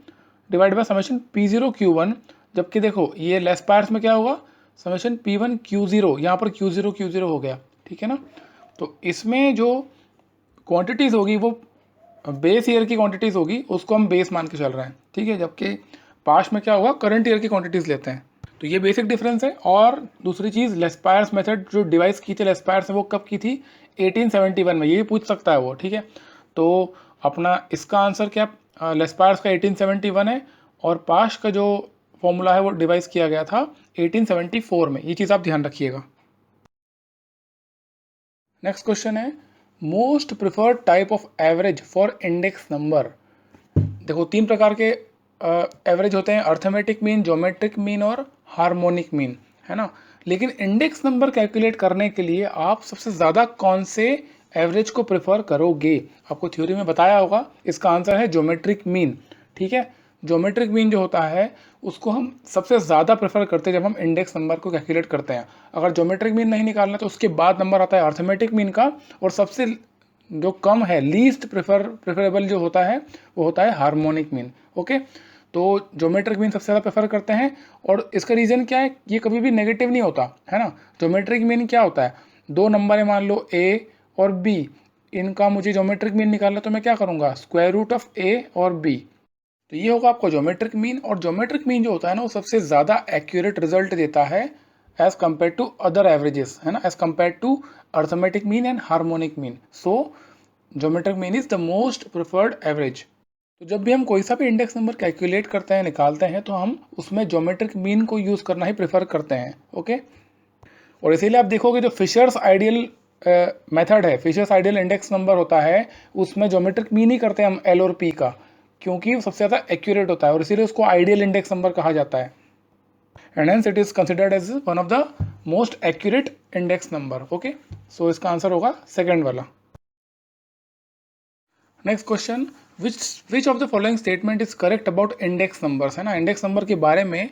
divide by summation P0 Q1, जबकि देखो ये लेस्पायर्स में क्या होगा, समेशन P1 Q0, यहाँ पर Q0 हो गया। ठीक है ना, तो इसमें जो क्वांटिटीज़ होगी वो बेस ईयर की क्वांटिटीज़ होगी, उसको हम बेस मान के चल रहे हैं। ठीक है, जबकि पास्ट में क्या होगा, करंट ईयर की क्वांटिटीज़ लेते हैं। तो ये बेसिक डिफरेंस है। और दूसरी चीज़, लेस्पायर्स मेथड जो डिवाइस की थी लेस्पायर्स, वो कब की थी, 1871 में, ये भी पूछ सकता है वो। ठीक है, तो अपना इसका आंसर क्या, लेस्पायर्स का 1871 है, और पास्ट का जो फॉर्मूला है वो डिवाइस किया गया था 1874 में, ये चीज़ आप ध्यान रखिएगा। नेक्स्ट क्वेश्चन है most preferred type of average for index number. देखो 3 प्रकार के एवरेज होते हैं, अर्थमेटिक मीन, ज्योमेट्रिक मीन और हार्मोनिक मीन, है ना। लेकिन इंडेक्स नंबर कैलकुलेट करने के लिए आप सबसे ज़्यादा कौन से एवरेज को प्रेफर करोगे? आपको थ्योरी में बताया होगा, इसका आंसर है ज्योमेट्रिक मीन। ठीक है, ज्योमेट्रिक मीन जो होता है उसको हम सबसे ज़्यादा प्रेफर करते हैं जब हम इंडेक्स नंबर को कैलकुलेट करते हैं। अगर ज्योमेट्रिक मीन नहीं निकालना तो उसके बाद नंबर आता है अर्थमेटिक मीन का, और सबसे जो कम है, लीस्ट प्रेफरेबल जो होता है वो होता है हार्मोनिक मीन। ओके, तो ज्योमेट्रिक मीन सबसे ज़्यादा प्रेफर करते हैं, और इसका रीज़न क्या है, ये कभी भी नेगेटिव नहीं होता, है ना। ज्योमेट्रिक मीन क्या होता है, 2 नंबर है मान लो ए और बी, इनका मुझे ज्योमेट्रिक मीन निकालना, तो मैं क्या करूँगा, स्क्वायर रूट ऑफ ए और बी, तो ये होगा आपको ज्योमेट्रिक मीन। और ज्योमेट्रिक मीन जो होता है ना वो सबसे ज़्यादा एक्यूरेट रिजल्ट देता है as compared to other averages, है ना, as compared to arithmetic mean and harmonic mean. So geometric mean is the most preferred average. तो जब भी हम कोई सा भी इंडेक्स नंबर कैलकुलेट करते हैं, निकालते हैं, तो हम उसमें ज्योमेट्रिक मीन को यूज़ करना ही प्रेफर करते हैं। ओके, और इसीलिए आप देखोगे जो फिशर्स आइडियल मेथड है, फिशर्स आइडियल इंडेक्स नंबर होता है, उसमें ज्योमेट्रिक मीन ही करते हैं हम एल और पी का, क्योंकि वो सबसे ज़्यादा एक्यूरेट होता है और इसीलिए उसको आइडियल इंडेक्स नंबर कहा जाता है, and hence it is considered as one of the most accurate index number. Okay, so इसका आंसर होगा सेकेंड वाला। Next question, which of the following statement is correct about index numbers, है ना, index number के बारे में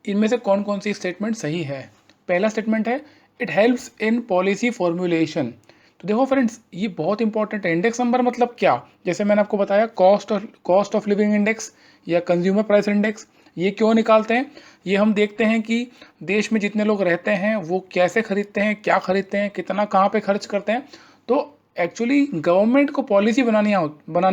इनमें से कौन कौन सी स्टेटमेंट सही है? पहला स्टेटमेंट है it helps in policy formulation. तो देखो फ्रेंड्स, ये बहुत इंपॉर्टेंट है। इंडेक्स नंबर मतलब क्या, जैसे मैंने आपको बताया कॉस्ट ऑफ लिविंग इंडेक्स या कंज्यूमर प्राइस इंडेक्स, ये क्यों निकालते हैं? ये हम देखते हैं कि देश में जितने लोग रहते हैं वो कैसे खरीदते हैं, क्या खरीदते हैं, कितना कहाँ पे खर्च करते हैं। तो एक्चुअली गवर्नमेंट को पॉलिसी बनानी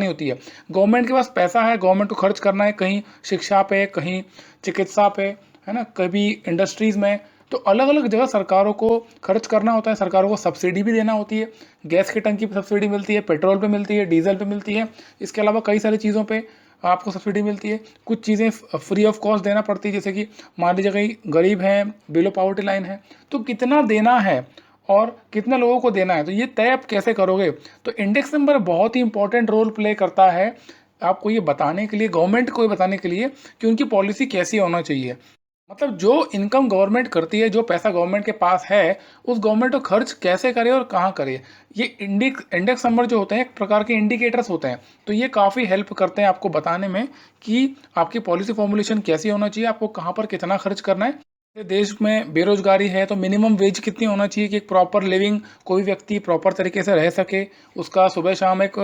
होती है। गवर्नमेंट के पास पैसा है, गवर्नमेंट को खर्च करना है, कहीं शिक्षा पे, कहीं चिकित्सा पे, है ना, कभी इंडस्ट्रीज़ में, तो अलग अलग जगह सरकारों को खर्च करना होता है। सरकारों को सब्सिडी भी देना होती है, गैस की टंकी पे सब्सिडी मिलती है, पेट्रोल पे मिलती है, डीजल पे मिलती है, इसके अलावा कई सारी चीज़ों पे आपको सब्सिडी मिलती है। कुछ चीज़ें फ्री ऑफ कॉस्ट देना पड़ती है, जैसे कि मान लीजिए कहीं गरीब हैं, बिलो पॉवर्टी लाइन है, तो कितना देना है और कितने लोगों को देना है, तो ये तय आप कैसे करोगे? तो इंडेक्स नंबर बहुत ही इंपॉर्टेंट रोल प्ले करता है आपको ये बताने के लिए, गवर्नमेंट को ये बताने के लिए कि उनकी पॉलिसी कैसी होना चाहिए। मतलब जो इनकम गवर्नमेंट करती है, जो पैसा गवर्नमेंट के पास है, उस गवर्नमेंट को खर्च कैसे करे और कहाँ करे। ये इंडेक्स नंबर जो होते हैं एक प्रकार के इंडिकेटर्स होते हैं, तो ये काफ़ी हेल्प करते हैं आपको बताने में कि आपकी पॉलिसी फॉर्मुलेशन कैसी होना चाहिए, आपको कहाँ पर कितना खर्च करना है। देश में बेरोजगारी है तो मिनिमम वेज कितनी होना चाहिए कि एक प्रॉपर लिविंग कोई व्यक्ति प्रॉपर तरीके से रह सके, उसका सुबह शाम एक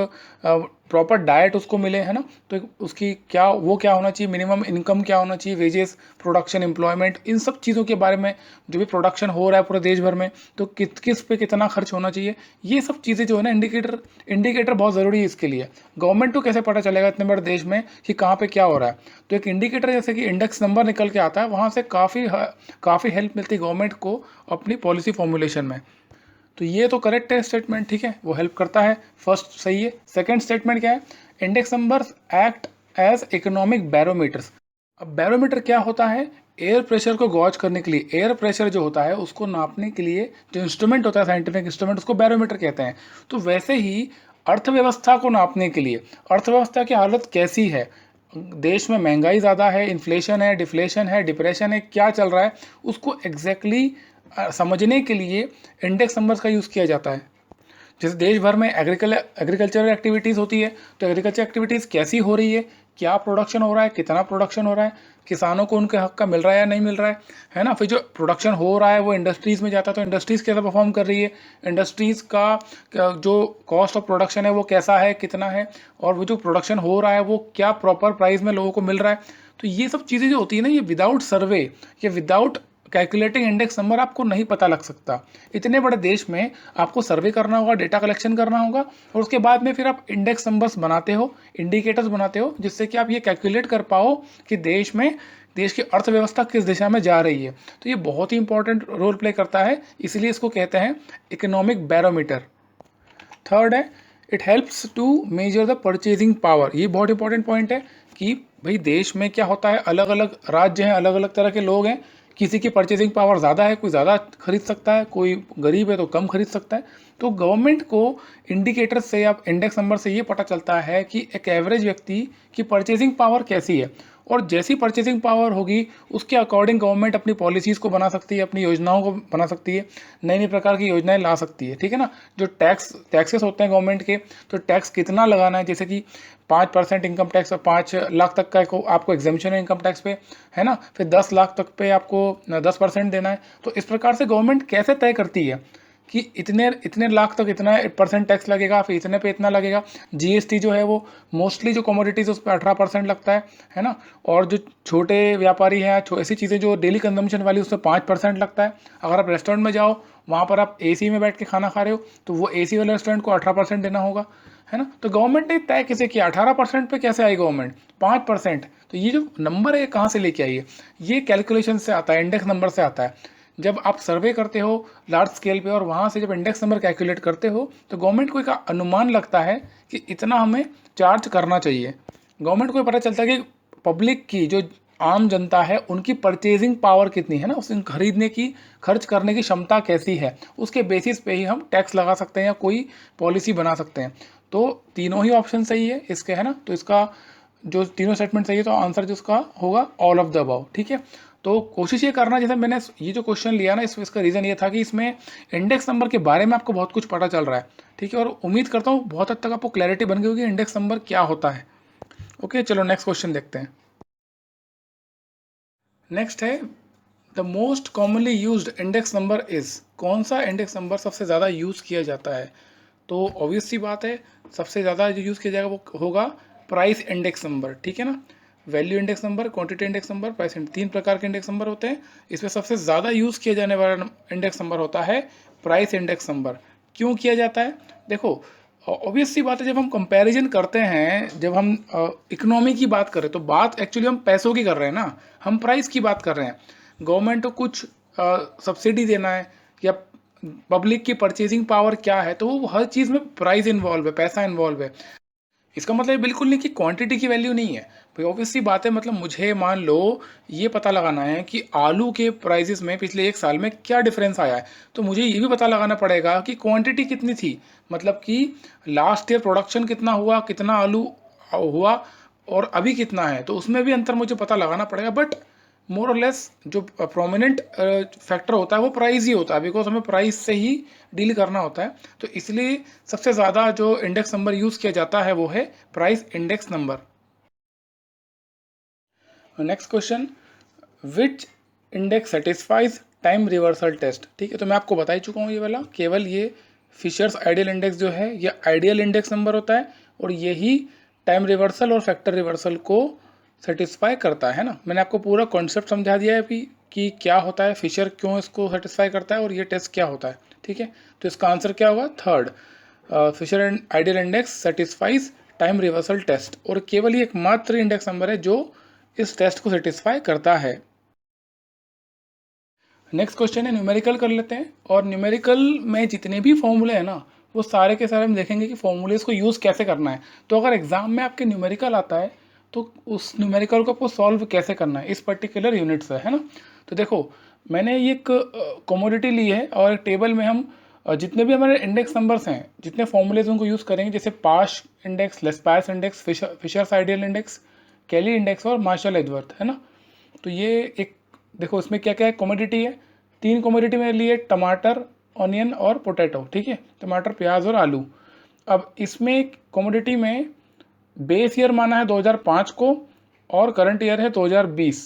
प्रॉपर डाइट उसको मिले, है ना। तो उसकी क्या होना चाहिए, मिनिमम इनकम क्या होना चाहिए, वेजेस, प्रोडक्शन, एम्प्लॉयमेंट, इन सब चीज़ों के बारे में, जो भी प्रोडक्शन हो रहा है पूरे देश भर में, तो किस पे कितना खर्च होना चाहिए, ये सब चीज़ें जो है ना, इंडिकेटर बहुत ज़रूरी है इसके लिए। गवर्नमेंट को कैसे पता चलेगा इतने बड़े देश में कि कहाँ पे क्या हो रहा है? तो एक इंडिकेटर जैसे कि इंडेक्स नंबर निकल के आता है, वहाँ से काफ़ी हेल्प मिलती है गवर्नमेंट को अपनी पॉलिसी फॉर्मुलेशन में। तो ये तो करेक्ट है स्टेटमेंट, ठीक है, वो हेल्प करता है, फर्स्ट सही है। सेकंड स्टेटमेंट क्या है, index numbers act as economic barometers. अब बैरोमीटर क्या होता है, एयर प्रेशर को गॉज करने के लिए, एयर प्रेशर जो होता है उसको नापने के लिए जो इंस्ट्रूमेंट होता है, साइंटिफिक इंस्ट्रूमेंट, उसको बैरोमीटर कहते हैं। तो वैसे ही अर्थव्यवस्था को नापने के लिए, अर्थव्यवस्था की हालत कैसी है, देश में महंगाई ज़्यादा है, इन्फ्लेशन है, डिफ्लेशन है, डिप्रेशन है, क्या चल रहा है, उसको एग्जैक्टली समझने के लिए इंडेक्स नंबर्स का यूज़ किया जाता है। जैसे देश भर में एग्रीकल्चरल एक्टिविटीज़ होती है, तो एग्रीकल्चर एक्टिविटीज़ कैसी हो रही है, क्या प्रोडक्शन हो रहा है, कितना प्रोडक्शन हो रहा है, किसानों को उनके हक का मिल रहा है या नहीं मिल रहा है ना। फिर जो प्रोडक्शन हो रहा है वो इंडस्ट्रीज़ में जाता है, तो इंडस्ट्रीज़ कैसा परफॉर्म कर रही है, इंडस्ट्रीज़ का जो कॉस्ट ऑफ प्रोडक्शन है वो कैसा है, कितना है, और वो जो प्रोडक्शन हो रहा है वो क्या प्रॉपर प्राइस में लोगों को मिल रहा है। तो ये सब चीज़ें जो होती है ना, ये विदाउट सर्वे या विदाउट कैलकुलेटिंग इंडेक्स नंबर आपको नहीं पता लग सकता। इतने बड़े देश में आपको सर्वे करना होगा, डेटा कलेक्शन करना होगा, और उसके बाद में फिर आप इंडेक्स नंबर्स बनाते हो, इंडिकेटर्स बनाते हो, जिससे कि आप ये कैलकुलेट कर पाओ कि देश की अर्थव्यवस्था किस दिशा में जा रही है। तो ये बहुत ही इंपॉर्टेंट रोल प्ले करता है, इसलिए इसको कहते हैं इकोनॉमिक बैरोमीटर। थर्ड है it helps to measure the purchasing power. ये बहुत इंपॉर्टेंट पॉइंट है कि भाई देश में क्या होता है, अलग अलग राज्य हैं, अलग अलग तरह के लोग हैं, किसी की परचेसिंग पावर ज़्यादा है, कोई ज़्यादा खरीद सकता है, कोई गरीब है तो कम खरीद सकता है। तो गवर्नमेंट को इंडिकेटर से या इंडेक्स नंबर से ये पता चलता है कि एक एवरेज व्यक्ति की परचेसिंग पावर कैसी है, और जैसी परचेसिंग पावर होगी उसके अकॉर्डिंग गवर्नमेंट अपनी पॉलिसीज़ को बना सकती है, अपनी योजनाओं को बना सकती है, नई नई प्रकार की योजनाएं ला सकती है, ठीक है ना। जो टैक्सेस होते हैं गवर्नमेंट के, तो टैक्स कितना लगाना है, जैसे कि 5% इनकम टैक्स, 5 लाख तक का आपको एग्जेम्पशन है इनकम टैक्स पे, है ना, फिर 10 लाख तक पे आपको 10% देना है। तो इस प्रकार से गवर्नमेंट कैसे तय करती है कि इतने इतने लाख तक इतना % टैक्स लगेगा, फिर इतने पे इतना लगेगा। जीएसटी जो है वो मोस्टली जो कमोडिटीज़ उस पर 18% लगता है ना। और जो छोटे व्यापारी हैं, ऐसी चीज़ें जो डेली कंजम्पशन वाली, उस पर 5% लगता है। अगर आप रेस्टोरेंट में जाओ, वहाँ पर आप एसी में बैठ के खाना खा रहे हो, तो वो एसी वाले रेस्टोरेंट को 18% देना होगा, है ना। तो गवर्नमेंट ने तय कैसे किया, 18% पे कैसे आई गवर्नमेंट, 5%। तो ये जो नंबर है कहाँ से लेके आई है, ये कैलकुलेशन से आता है, इंडेक्स नंबर से आता है। जब आप सर्वे करते हो लार्ज स्केल पे और वहाँ से जब इंडेक्स नंबर कैलकुलेट करते हो, तो गवर्नमेंट को एक अनुमान लगता है कि इतना हमें चार्ज करना चाहिए। गवर्नमेंट को पता चलता है कि पब्लिक की, जो आम जनता है, उनकी परचेजिंग पावर कितनी है ना, उसे खरीदने की, खर्च करने की क्षमता कैसी है, उसके बेसिस पे ही हम टैक्स लगा सकते हैं या कोई पॉलिसी बना सकते हैं। तो तीनों ही ऑप्शन सही है इसके, है ना। तो इसका जो तीनों स्टेटमेंट सही है, तो आंसर जो उसका होगा ऑल ऑफ द अबव, ठीक है। तो कोशिश ये करना, जैसे मैंने ये जो क्वेश्चन लिया ना, इसका रीज़न ये था कि इसमें इंडेक्स नंबर के बारे में आपको बहुत कुछ पता चल रहा है, ठीक है। और उम्मीद करता हूँ बहुत हद तक आपको क्लैरिटी बन गई होगी इंडेक्स नंबर क्या होता है। ओके, चलो नेक्स्ट क्वेश्चन देखते हैं। नेक्स्ट है, the most commonly used index number is, कौन सा इंडेक्स नंबर सबसे ज़्यादा यूज़ किया जाता है। तो ऑब्वियस सी बात है, सबसे ज़्यादा जो यूज़ किया जाएगा वो होगा प्राइस इंडेक्स नंबर, ठीक है ना। Value index number, quantity index number, price index, 3 प्रकार के इंडेक्स नंबर होते हैं। इसमें सबसे ज़्यादा यूज़ किया जाने वाला इंडेक्स नंबर होता है प्राइस इंडेक्स नंबर। क्यों किया जाता है, देखो ऑब्वियस सी बात है, जब हम कंपैरिजन करते हैं, जब हम इकोनॉमी की बात करें, तो बात एक्चुअली हम पैसों की कर रहे हैं ना, हम प्राइस की बात कर रहे हैं। गवर्नमेंट को कुछ सब्सिडी देना है, या पब्लिक की परचेजिंग पावर क्या है, तो वो हर चीज़ में प्राइस इन्वॉल्व है, पैसा इन्वॉल्व है। इसका मतलब ये बिल्कुल नहीं कि क्वांटिटी की वैल्यू नहीं है भाई, ऑब्वियस सी बात है। मतलब मुझे मान लो ये पता लगाना है कि आलू के प्राइसेस में पिछले 1 साल में क्या डिफरेंस आया है, तो मुझे ये भी पता लगाना पड़ेगा कि क्वांटिटी कितनी थी, मतलब कि लास्ट ईयर प्रोडक्शन कितना हुआ, कितना आलू हुआ, और अभी कितना है, तो उसमें भी अंतर मुझे पता लगाना पड़ेगा। बट मोर और लेस जो प्रोमिनेंट फैक्टर होता है वो प्राइस ही होता है, बिकॉज हमें प्राइस से ही डील करना होता है। तो इसलिए सबसे ज़्यादा जो इंडेक्स नंबर यूज़ किया जाता है वो है price index number. Next question, which index satisfies time reversal test, ठीक है। तो मैं आपको बता ही चुका हूँ ये वाला, केवल ये फिशर्स आइडियल इंडेक्स जो है ये आइडियल इंडेक्स नंबर होता है, और यही टाइम रिवर्सल और फैक्टर रिवर्सल को सेटिस्फाई करता है ना। मैंने आपको पूरा कॉन्सेप्ट समझा दिया है अभी कि क्या होता है फिशर, क्यों इसको सेटिस्फाई करता है, और ये टेस्ट क्या होता है, ठीक है। तो इसका आंसर क्या होगा, third, Fisher and ideal index satisfies time reversal test, और केवल ये एकमात्र इंडेक्स नंबर है जो इस टेस्ट को सेटिस्फाई करता है। नेक्स्ट क्वेश्चन है, न्यूमेरिकल कर लेते हैं। और न्यूमेरिकल में जितने भी फॉर्मूले हैं ना, वो सारे के सारे हम देखेंगे कि फॉर्मूलेस को यूज़ कैसे करना है। तो अगर एग्जाम में आपके न्यूमेरिकल आता है, तो उस न्यूमेरिकल को आपको सॉल्व कैसे करना है इस पर्टिकुलर यूनिट से, है ना। तो देखो, मैंने ये एक कमोडिटी ली है, और एक टेबल में हम जितने भी हमारे इंडेक्स नंबर्स हैं, जितने फॉर्मूलेज उनको यूज़ करेंगे, जैसे Paasche index, Laspeyres index, Fisher's ideal index, Kelly index और मार्शल एजवर्थ, है ना। तो ये एक, देखो इसमें क्या क्या है, कमोडिटी है, 3 कमोडिटी में लिए, टमाटर, ऑनियन और पोटैटो, ठीक है, टमाटर, प्याज और आलू। अब इसमें कमोडिटी में बेस ईयर माना है 2005 को, और करंट ईयर है 2020।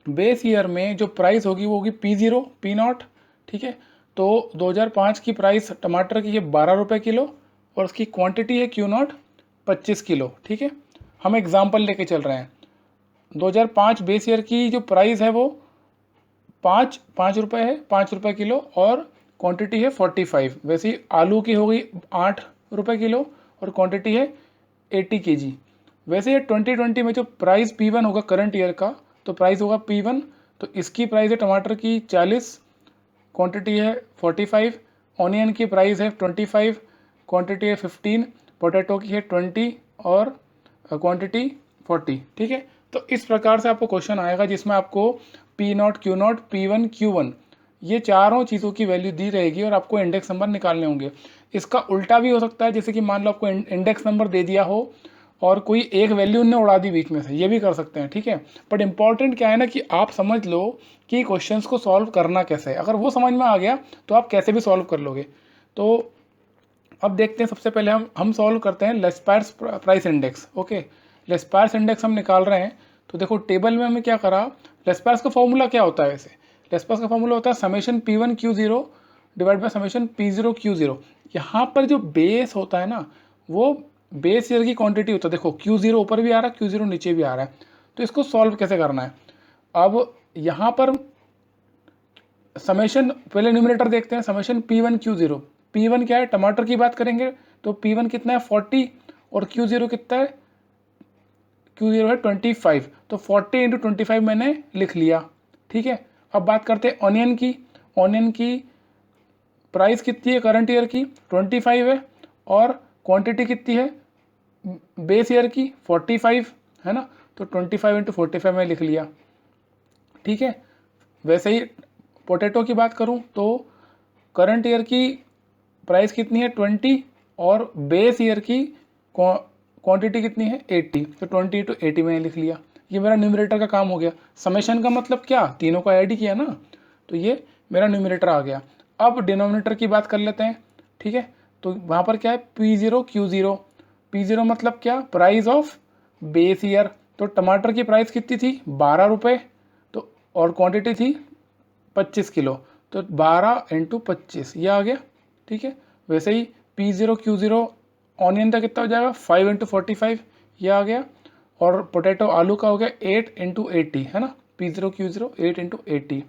बेस ईयर में जो प्राइस होगी वो होगी P0 P0, ठीक है। तो 2005 की प्राइस टमाटर की है 12 रुपये किलो, और उसकी क्वांटिटी है Q0 25 किलो, ठीक है। हम एग्जाम्पल लेके चल रहे हैं, 2005 बेस ईयर की जो प्राइस है वो 5 रुपये है, 5 रुपये किलो, और क्वांटिटी है 45। वैसे ही आलू की हो गई 8 रुपये किलो, और क्वांटिटी है 80 kg। वैसे ये 2020 में जो प्राइस P1 होगा करंट ईयर का, तो प्राइस होगा P1, तो इसकी प्राइस है टमाटर की 40, क्वांटिटी है 45, ऑनियन की प्राइस है 25, क्वांटिटी है 15, पोटैटो की है 20, और क्वांटिटी 40, ठीक है। तो इस प्रकार से आपको क्वेश्चन आएगा जिसमें आपको P0, Q0, P1, Q1 ये चारों चीज़ों की वैल्यू दी रहेगी और आपको इंडेक्स नंबर निकालने होंगे। इसका उल्टा भी हो सकता है, जैसे कि मान लो आपको इंडेक्स नंबर दे दिया हो और कोई एक वैल्यू उन्होंने उड़ा दी बीच में से, ये भी कर सकते हैं, ठीक है। बट इंपॉर्टेंट क्या है ना कि आप समझ लो कि क्वेश्चंस को सॉल्व करना कैसे है। अगर वो समझ में आ गया तो आप कैसे भी सॉल्व कर लोगे। तो अब देखते हैं, सबसे पहले हम सॉल्व करते हैं लेस्पायर्स प्राइस इंडेक्स। ओके, लेस्पायर्स इंडेक्स हम निकाल रहे हैं। तो देखो टेबल में हमें क्या करा, लेस्पायर्स का फॉर्मूला क्या होता है वैसे, लेस्पायर्स का फॉर्मूला होता है summation P1 Q0 divide by summation P0 Q0। यहाँ पर जो बेस होता है ना वो बेस ईयर की क्वांटिटी होता है। देखो Q0 ऊपर भी आ रहा है, Q0 नीचे भी आ रहा है। तो इसको सॉल्व कैसे करना है, अब यहाँ पर समेशन पहले न्यूमरेटर देखते हैं, समेशन P1 Q0। P1 क्या है, टमाटर की बात करेंगे तो P1 कितना है 40 और Q0 कितना है, Q0 है 25। तो 40 इंटू 25 मैंने लिख लिया, ठीक है। अब बात करते हैं ऑनियन की। ऑनियन की प्राइस कितनी है करंट ईयर की 25 है और क्वांटिटी कितनी है बेस ईयर की 45 है ना। तो 25 इंटू 45 में लिख लिया, ठीक है। वैसे ही पोटैटो की बात करूं तो करंट ईयर की प्राइस कितनी है 20 और बेस ईयर की क्वांटिटी कितनी है 80। तो 20 इंटू 80 मैंने लिख लिया। ये मेरा न्यूमरेटर का काम हो गया। समेशन का मतलब क्या, तीनों का ऐड ही किया ना, तो ये मेरा न्यूमरेटर आ गया। अब डिनोमिनेटर की बात कर लेते हैं, ठीक है। तो वहाँ पर क्या है P0 Q0। P0 मतलब क्या, प्राइस ऑफ बेस ईयर। तो टमाटर की प्राइस कितनी थी 12 रुपये, तो और क्वांटिटी थी 25 किलो। तो 12 इंटू 25 ये आ गया, ठीक है। वैसे ही P0 Q0 ऑनियन का कितना हो जाएगा 5 इंटू 45 ये आ गया। और पोटैटो आलू का हो गया 8 इंटू 80 है ना। P0 Q0 8 इंटू 80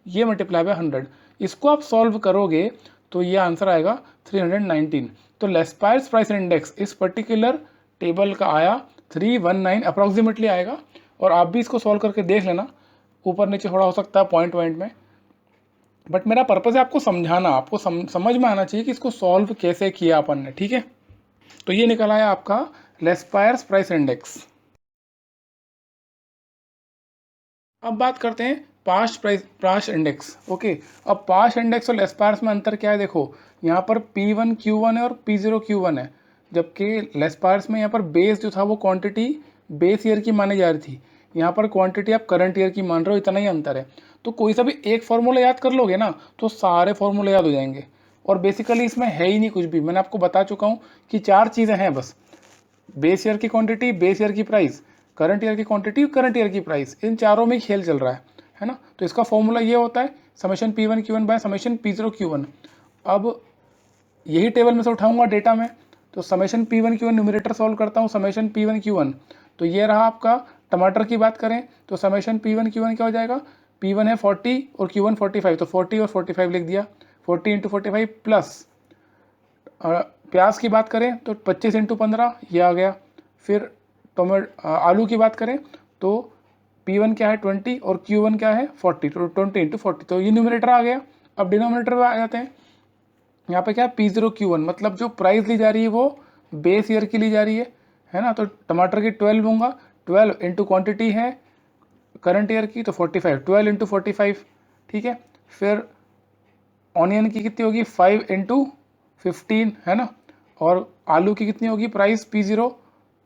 ये मल्टीप्लाई बाय 100। इसको आप सॉल्व करोगे तो ये आंसर आएगा 319। तो लेस्पायर्स प्राइस इंडेक्स इस पर्टिकुलर टेबल का आया 319 अप्रॉक्सीमेटली आएगा। और आप भी इसको सॉल्व करके देख लेना, ऊपर नीचे थोड़ा हो सकता है पॉइंट में, बट मेरा पर्पज़ है आपको समझाना, आपको समझ में आना चाहिए कि इसको सॉल्व कैसे किया अपन ने, ठीक है। तो ये निकल आया आपका लेस्पायर्स प्राइस इंडेक्स। अब बात करते हैं पास्ट इंडेक्स। ओके, अब पास्ट इंडेक्स और लेस्पायर्स में अंतर क्या है, देखो यहाँ पर P1 Q1 है और P0 Q1 है, जबकि लेस्पायर्स में यहाँ पर बेस जो था वो क्वांटिटी बेस ईयर की मानी जा रही थी, यहाँ पर क्वांटिटी आप करंट ईयर की मान रहे हो, इतना ही अंतर है। तो कोई सा भी एक फॉर्मूला याद कर लोगे ना तो सारे फॉर्मूले याद हो जाएंगे। और बेसिकली इसमें है ही नहीं कुछ भी, मैंने आपको बता चुका हूँ कि 4 चीज़ें हैं बस, बेस ईयर की क्वांटिटी, बेस ईयर की प्राइस, करंट ईयर की क्वांटिटी, करंट ईयर की प्राइस, इन चारों में खेल चल रहा है ना। तो इसका फॉर्मूला ये होता है summation P1 Q1 by summation P0 Q1। अब यही टेबल में से उठाऊंगा डेटा में, तो summation P1 Q1 numerator solve करता हूँ समेशन P1 Q1। तो ये रहा आपका, टमाटर की बात करें तो समेशन P1 Q1 क्या हो जाएगा, P1 है 40 और Q1 45, तो 40 और 45 लिख दिया, 40 इंटू 45 प्लस प्याज की बात करें तो 25 इंटू 15 ये आ गया। फिर आलू की बात करें तो P1 क्या है 20 और Q1 क्या है 40, तो 20 इंटू 40, तो ये न्यूमरेटर आ गया। अब डिनोमिनेटर में आ जाते हैं, यहाँ पे क्या है P0 Q1, मतलब जो प्राइस ली जा रही है वो बेस ईयर की ली जा रही है ना। तो टमाटर की 12 लूँगा, 12 इंटू क्वान्टिटी है करंट ईयर की तो 45, 12 इंटू 45, ठीक है। फिर ऑनियन की कितनी होगी 5 इंटू 15 है ना। और आलू की कितनी होगी प्राइस P0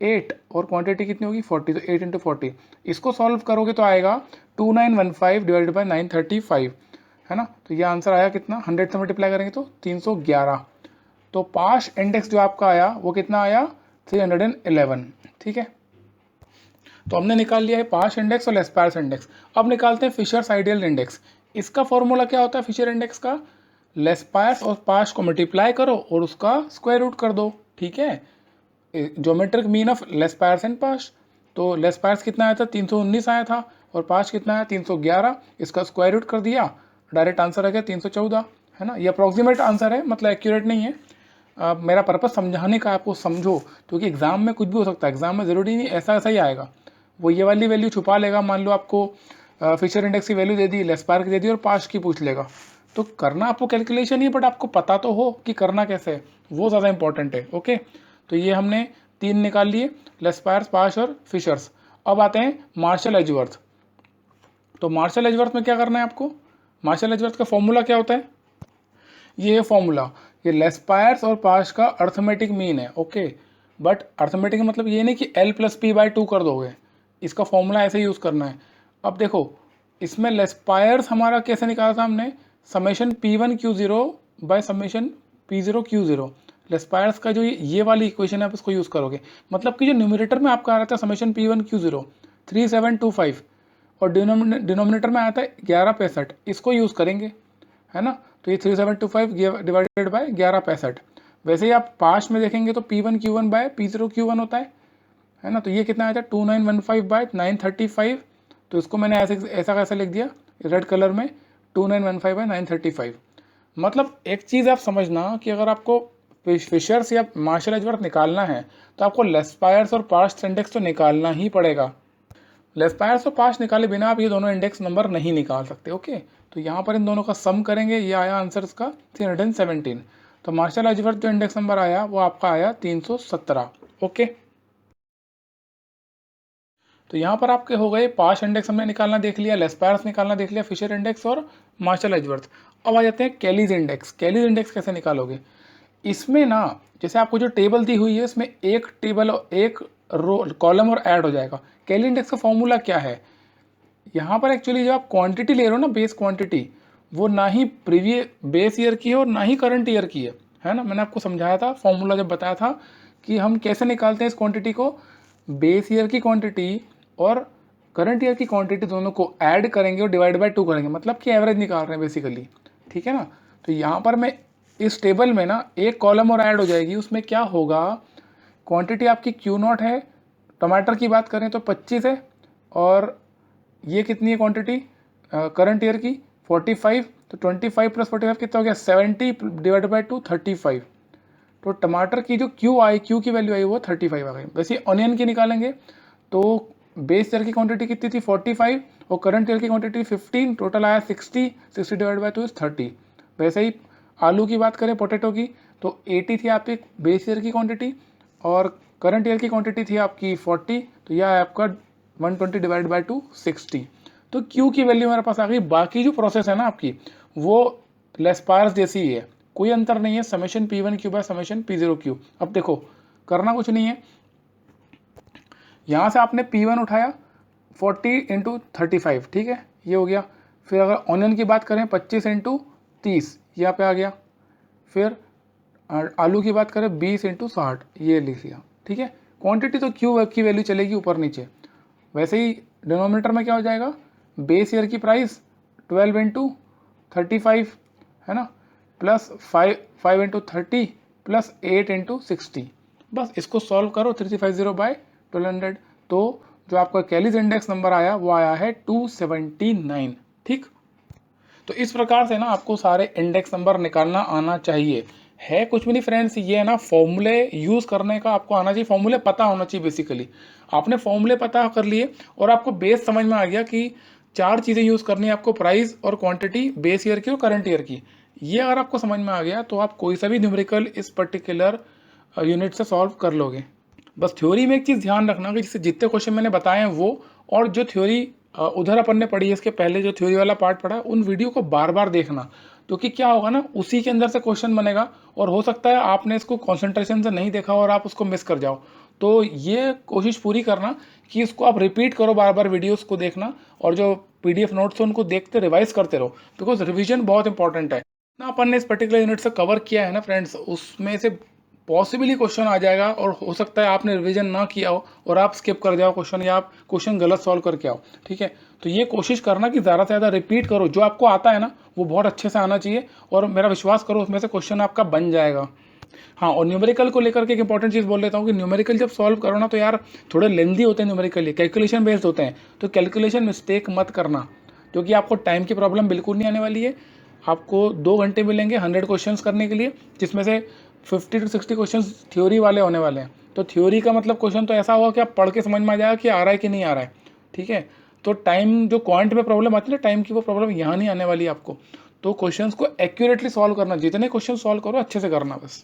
8 और क्वांटिटी कितनी होगी 40, तो 8 इंटू 40। इसको सॉल्व करोगे तो आएगा 2915 डिवाइडेड बाई 935 है ना। तो ये आंसर आया कितना, 100 से मल्टीप्लाई करेंगे तो 311। तो पास्ट इंडेक्स जो आपका आया वो कितना आया 311, ठीक है। तो हमने निकाल लिया है पास्ट इंडेक्स और लेस्पायर्स इंडेक्स। अब निकालते हैं फिशर्स आइडियल इंडेक्स। इसका फॉर्मूला क्या होता है फिशर इंडेक्स का, लेस्पायर्स और पास्ट को मल्टीप्लाई करो और उसका स्क्वायर रूट कर दो, ठीक है। Geometric mean of Laspeyres and Paasche, तो लेस्पायर्स कितना आया था 319 आया था और पास्ट कितना आया 311, इसका स्क्वायर रूट कर दिया, डायरेक्ट आंसर आ गया 314 है ना। ये अप्रॉक्सीमेट आंसर है, मतलब एक्यूरेट नहीं है। मेरा पर्पज़ समझाने का, आपको समझो, क्योंकि एग्जाम में कुछ भी हो सकता है, एग्जाम में ज़रूरी नहीं ऐसा ऐसा ही आएगा। वो ये वाली वैल्यू छुपा लेगा, मान लो आपको फिशर इंडेक्स की वैल्यू दे दी, लेस्पायर की दे दी और पास्ट की पूछ लेगा, तो करना आपको कैलकुलेशन ही, बट आपको पता तो हो कि करना कैसे है, वो ज़्यादा इंपॉर्टेंट है। ओके, तो ये हमने 3 निकाल लिए, लेस्पायर्स, पास्ट और फिशर्स। अब आते हैं मार्शल एजवर्थ। तो मार्शल एजवर्थ में क्या करना है आपको, मार्शल एजवर्थ का फॉर्मूला क्या होता है, ये फॉर्मूला, ये लेस्पायर्स और पास का अर्थमेटिक मीन है। ओके, बट अर्थमेटिक मतलब ये नहीं कि L+P/2 कर दोगे, इसका फॉर्मूला ऐसे यूज़ करना है। अब देखो इसमें लेस्पायर्स हमारा कैसे निकाला था हमने, summation P1Q0 by summation P0Q0। लेस्पायर्स का जो ये वाली इक्वेशन है आप इसको यूज़ करोगे, मतलब कि जो न्यूमरेटर में आपका आ रहा था समेशन P1Q0 3725 और डिनोमिनेटर में आता है 1165, इसको यूज़ करेंगे, है ना। तो ये 3725 डिवाइडेड बाय 1165। वैसे ही आप पास्ट में देखेंगे तो P1Q1 बाय P0Q1 होता है ना। तो ये कितना आया था 2915 बाय 935। तो इसको मैंने ऐसा कैसे लिख दिया रेड कलर में, 2915 बाय 935। मतलब एक चीज़ आप समझना कि अगर आपको फिशर्स या मार्शल एजवर्थ निकालना है तो आपको लेस्पायर्स और पास्ट इंडेक्स तो निकालना ही पड़ेगा। लेस्पायर्स और पास्ट निकाले बिना आप ये दोनों इंडेक्स नंबर नहीं निकाल सकते। ओके, तो यहाँ पर इन दोनों का सम करेंगे, ये आया आंसर इसका 317। तो मार्शल एजवर्थ जो इंडेक्स नंबर आया वो आपका आया 317। ओके, तो यहाँ पर आपके हो गए पास्ट इंडेक्स हमने निकालना देख लिया, लेस्पायर्स निकालना देख लिया, फिशर इंडेक्स और मार्शल एजवर्थ। अब आ जाते हैं कैलीज इंडेक्स। कैलीज इंडेक्स कैसे निकालोगे, इसमें ना जैसे आपको जो टेबल दी हुई है इसमें एक टेबल और एक रो कॉलम और ऐड हो जाएगा। कैली इंडेक्स का फॉर्मूला क्या है, यहाँ पर एक्चुअली जब आप क्वांटिटी ले रहे हो ना, बेस क्वांटिटी, वो ना ही प्रीवियस बेस ईयर की है और ना ही करंट ईयर की है ना। मैंने आपको समझाया था फॉर्मूला जब बताया था कि हम कैसे निकालते हैं इस क्वांटिटी को, बेस ईयर की क्वांटिटी और करंट ईयर की क्वांटिटी दोनों को ऐड करेंगे और डिवाइड बाय 2 करेंगे, मतलब कि एवरेज निकाल रहे हैं बेसिकली, ठीक है ना। तो यहाँ पर मैं इस टेबल में ना एक कॉलम और ऐड हो जाएगी, उसमें क्या होगा, क्वांटिटी आपकी Q0 है, टमाटर की बात करें तो 25 है, और ये कितनी है क्वांटिटी करंट ईयर की 45। तो 25 + 45 कितना हो गया 70 डिवाइड बाय 2 35। तो टमाटर की जो क्यू की वैल्यू आई वो 35 आ गई। वैसे ऑनियन की निकालेंगे तो बेस ईयर की क्वांटिटी कितनी थी 45 और करंट ईयर की क्वांटिटी 15, टोटल आया 60 डिवाइड बाय 2 30। वैसे ही आलू की बात करें पोटैटो की तो 80 थी आपकी बेस ईयर की क्वांटिटी और करंट ईयर की क्वांटिटी थी आपकी 40, तो यह आपका 120 डिवाइड बाय 2 60। तो क्यू की वैल्यू हमारे पास आ गई। बाकी जो प्रोसेस है ना आपकी वो लेस्पायर्स जैसी ही है, कोई अंतर नहीं है, summation P1Q by summation P0Q। अब देखो करना कुछ नहीं है, यहाँ से आपने P1 उठाया 40 × 35, ठीक है, ये हो गया। फिर अगर ऑनियन की बात करें 25 × 30 यहाँ पे आ गया। फिर आलू की बात करें 20 × 60, ये लिख लिया, ठीक है। क्वांटिटी तो क्यू की वैल्यू चलेगी ऊपर नीचे। वैसे ही डिनोमिनेटर में क्या हो जाएगा, बेस ईयर की प्राइस 12 × 35 है ना, प्लस 5 × 30 प्लस 8 × 60। बस इसको सॉल्व करो 3350 बाय 1200। तो जो आपका कैलीज इंडेक्स नंबर आया वो आया है 279। ठीक, तो इस प्रकार से ना आपको सारे इंडेक्स नंबर निकालना आना चाहिए। है कुछ भी नहीं फ्रेंड्स, ये है ना फॉर्मूले यूज़ करने का आपको आना चाहिए, फॉर्मूले पता होना चाहिए। बेसिकली आपने फॉर्मूले पता कर लिए और आपको बेस समझ में आ गया कि 4 चीज़ें यूज़ करनी है आपको, प्राइस और क्वांटिटी, बेस ईयर की और करंट ईयर की। ये अगर आपको समझ में आ गया तो आप कोई सा भी न्यूमेरिकल इस पर्टिकुलर यूनिट से सॉल्व कर लोगे। बस थ्योरी में एक चीज़ ध्यान रखना कि जिससे जितने क्वेश्चन मैंने बताए हैं वो, और जो थ्योरी उधर अपन ने पढ़ी है इसके पहले जो थ्योरी वाला पार्ट पढ़ा है उन वीडियो को बार बार देखना, क्योंकि क्या होगा ना उसी के अंदर से क्वेश्चन बनेगा और हो सकता है आपने इसको कंसंट्रेशन से नहीं देखा और आप उसको मिस कर जाओ। तो ये कोशिश पूरी करना कि इसको आप रिपीट करो, बार बार वीडियोस को देखना और जो PDF नोट्स हैं उनको देखते रिवाइज करते रहो, बिकॉज रिविजन बहुत इंपॉर्टेंट है ना। अपन ने इस पर्टिकुलर यूनिट से कवर किया है ना फ्रेंड्स, उसमें से पॉसिबली क्वेश्चन आ जाएगा और हो सकता है आपने रिवीजन ना किया हो और आप स्किप कर जाओ क्वेश्चन या आप क्वेश्चन गलत सॉल्व करके आओ। ठीक है, तो ये कोशिश करना कि ज़्यादा से ज़्यादा रिपीट करो, जो आपको आता है ना वो बहुत अच्छे से आना चाहिए और मेरा विश्वास करो उसमें से क्वेश्चन आपका बन जाएगा। हाँ, और न्यूमेरिकल को लेकर के एक इंपॉर्टेंट चीज़ बोल देता हूँ कि न्यूमेरिकल जब सॉल्व करो ना तो यार थोड़े लेंदी होते हैं न्यूमेरिकली, कैलकुलेशन बेस्ड होते हैं, तो कैलकुलेशन मिस्टेक मत करना, क्योंकि आपको टाइम की प्रॉब्लम बिल्कुल नहीं आने वाली है। आपको 2 घंटे मिलेंगे 100 क्वेश्चंस करने के लिए, जिसमें से 50 to 60 क्वेश्चंस थ्योरी वाले होने वाले हैं। तो थ्योरी का मतलब क्वेश्चन तो ऐसा होगा कि आप पढ़ के समझ में आ जाएगा कि आ रहा है कि नहीं आ रहा है। ठीक है, तो टाइम जो क्वांट में प्रॉब्लम आती है ना टाइम की, वो प्रॉब्लम यहाँ नहीं आने वाली है आपको। तो क्वेश्चंस को एक्यूरेटली सॉल्व करना, जितने क्वेश्चन सॉल्व करो अच्छे से करना बस।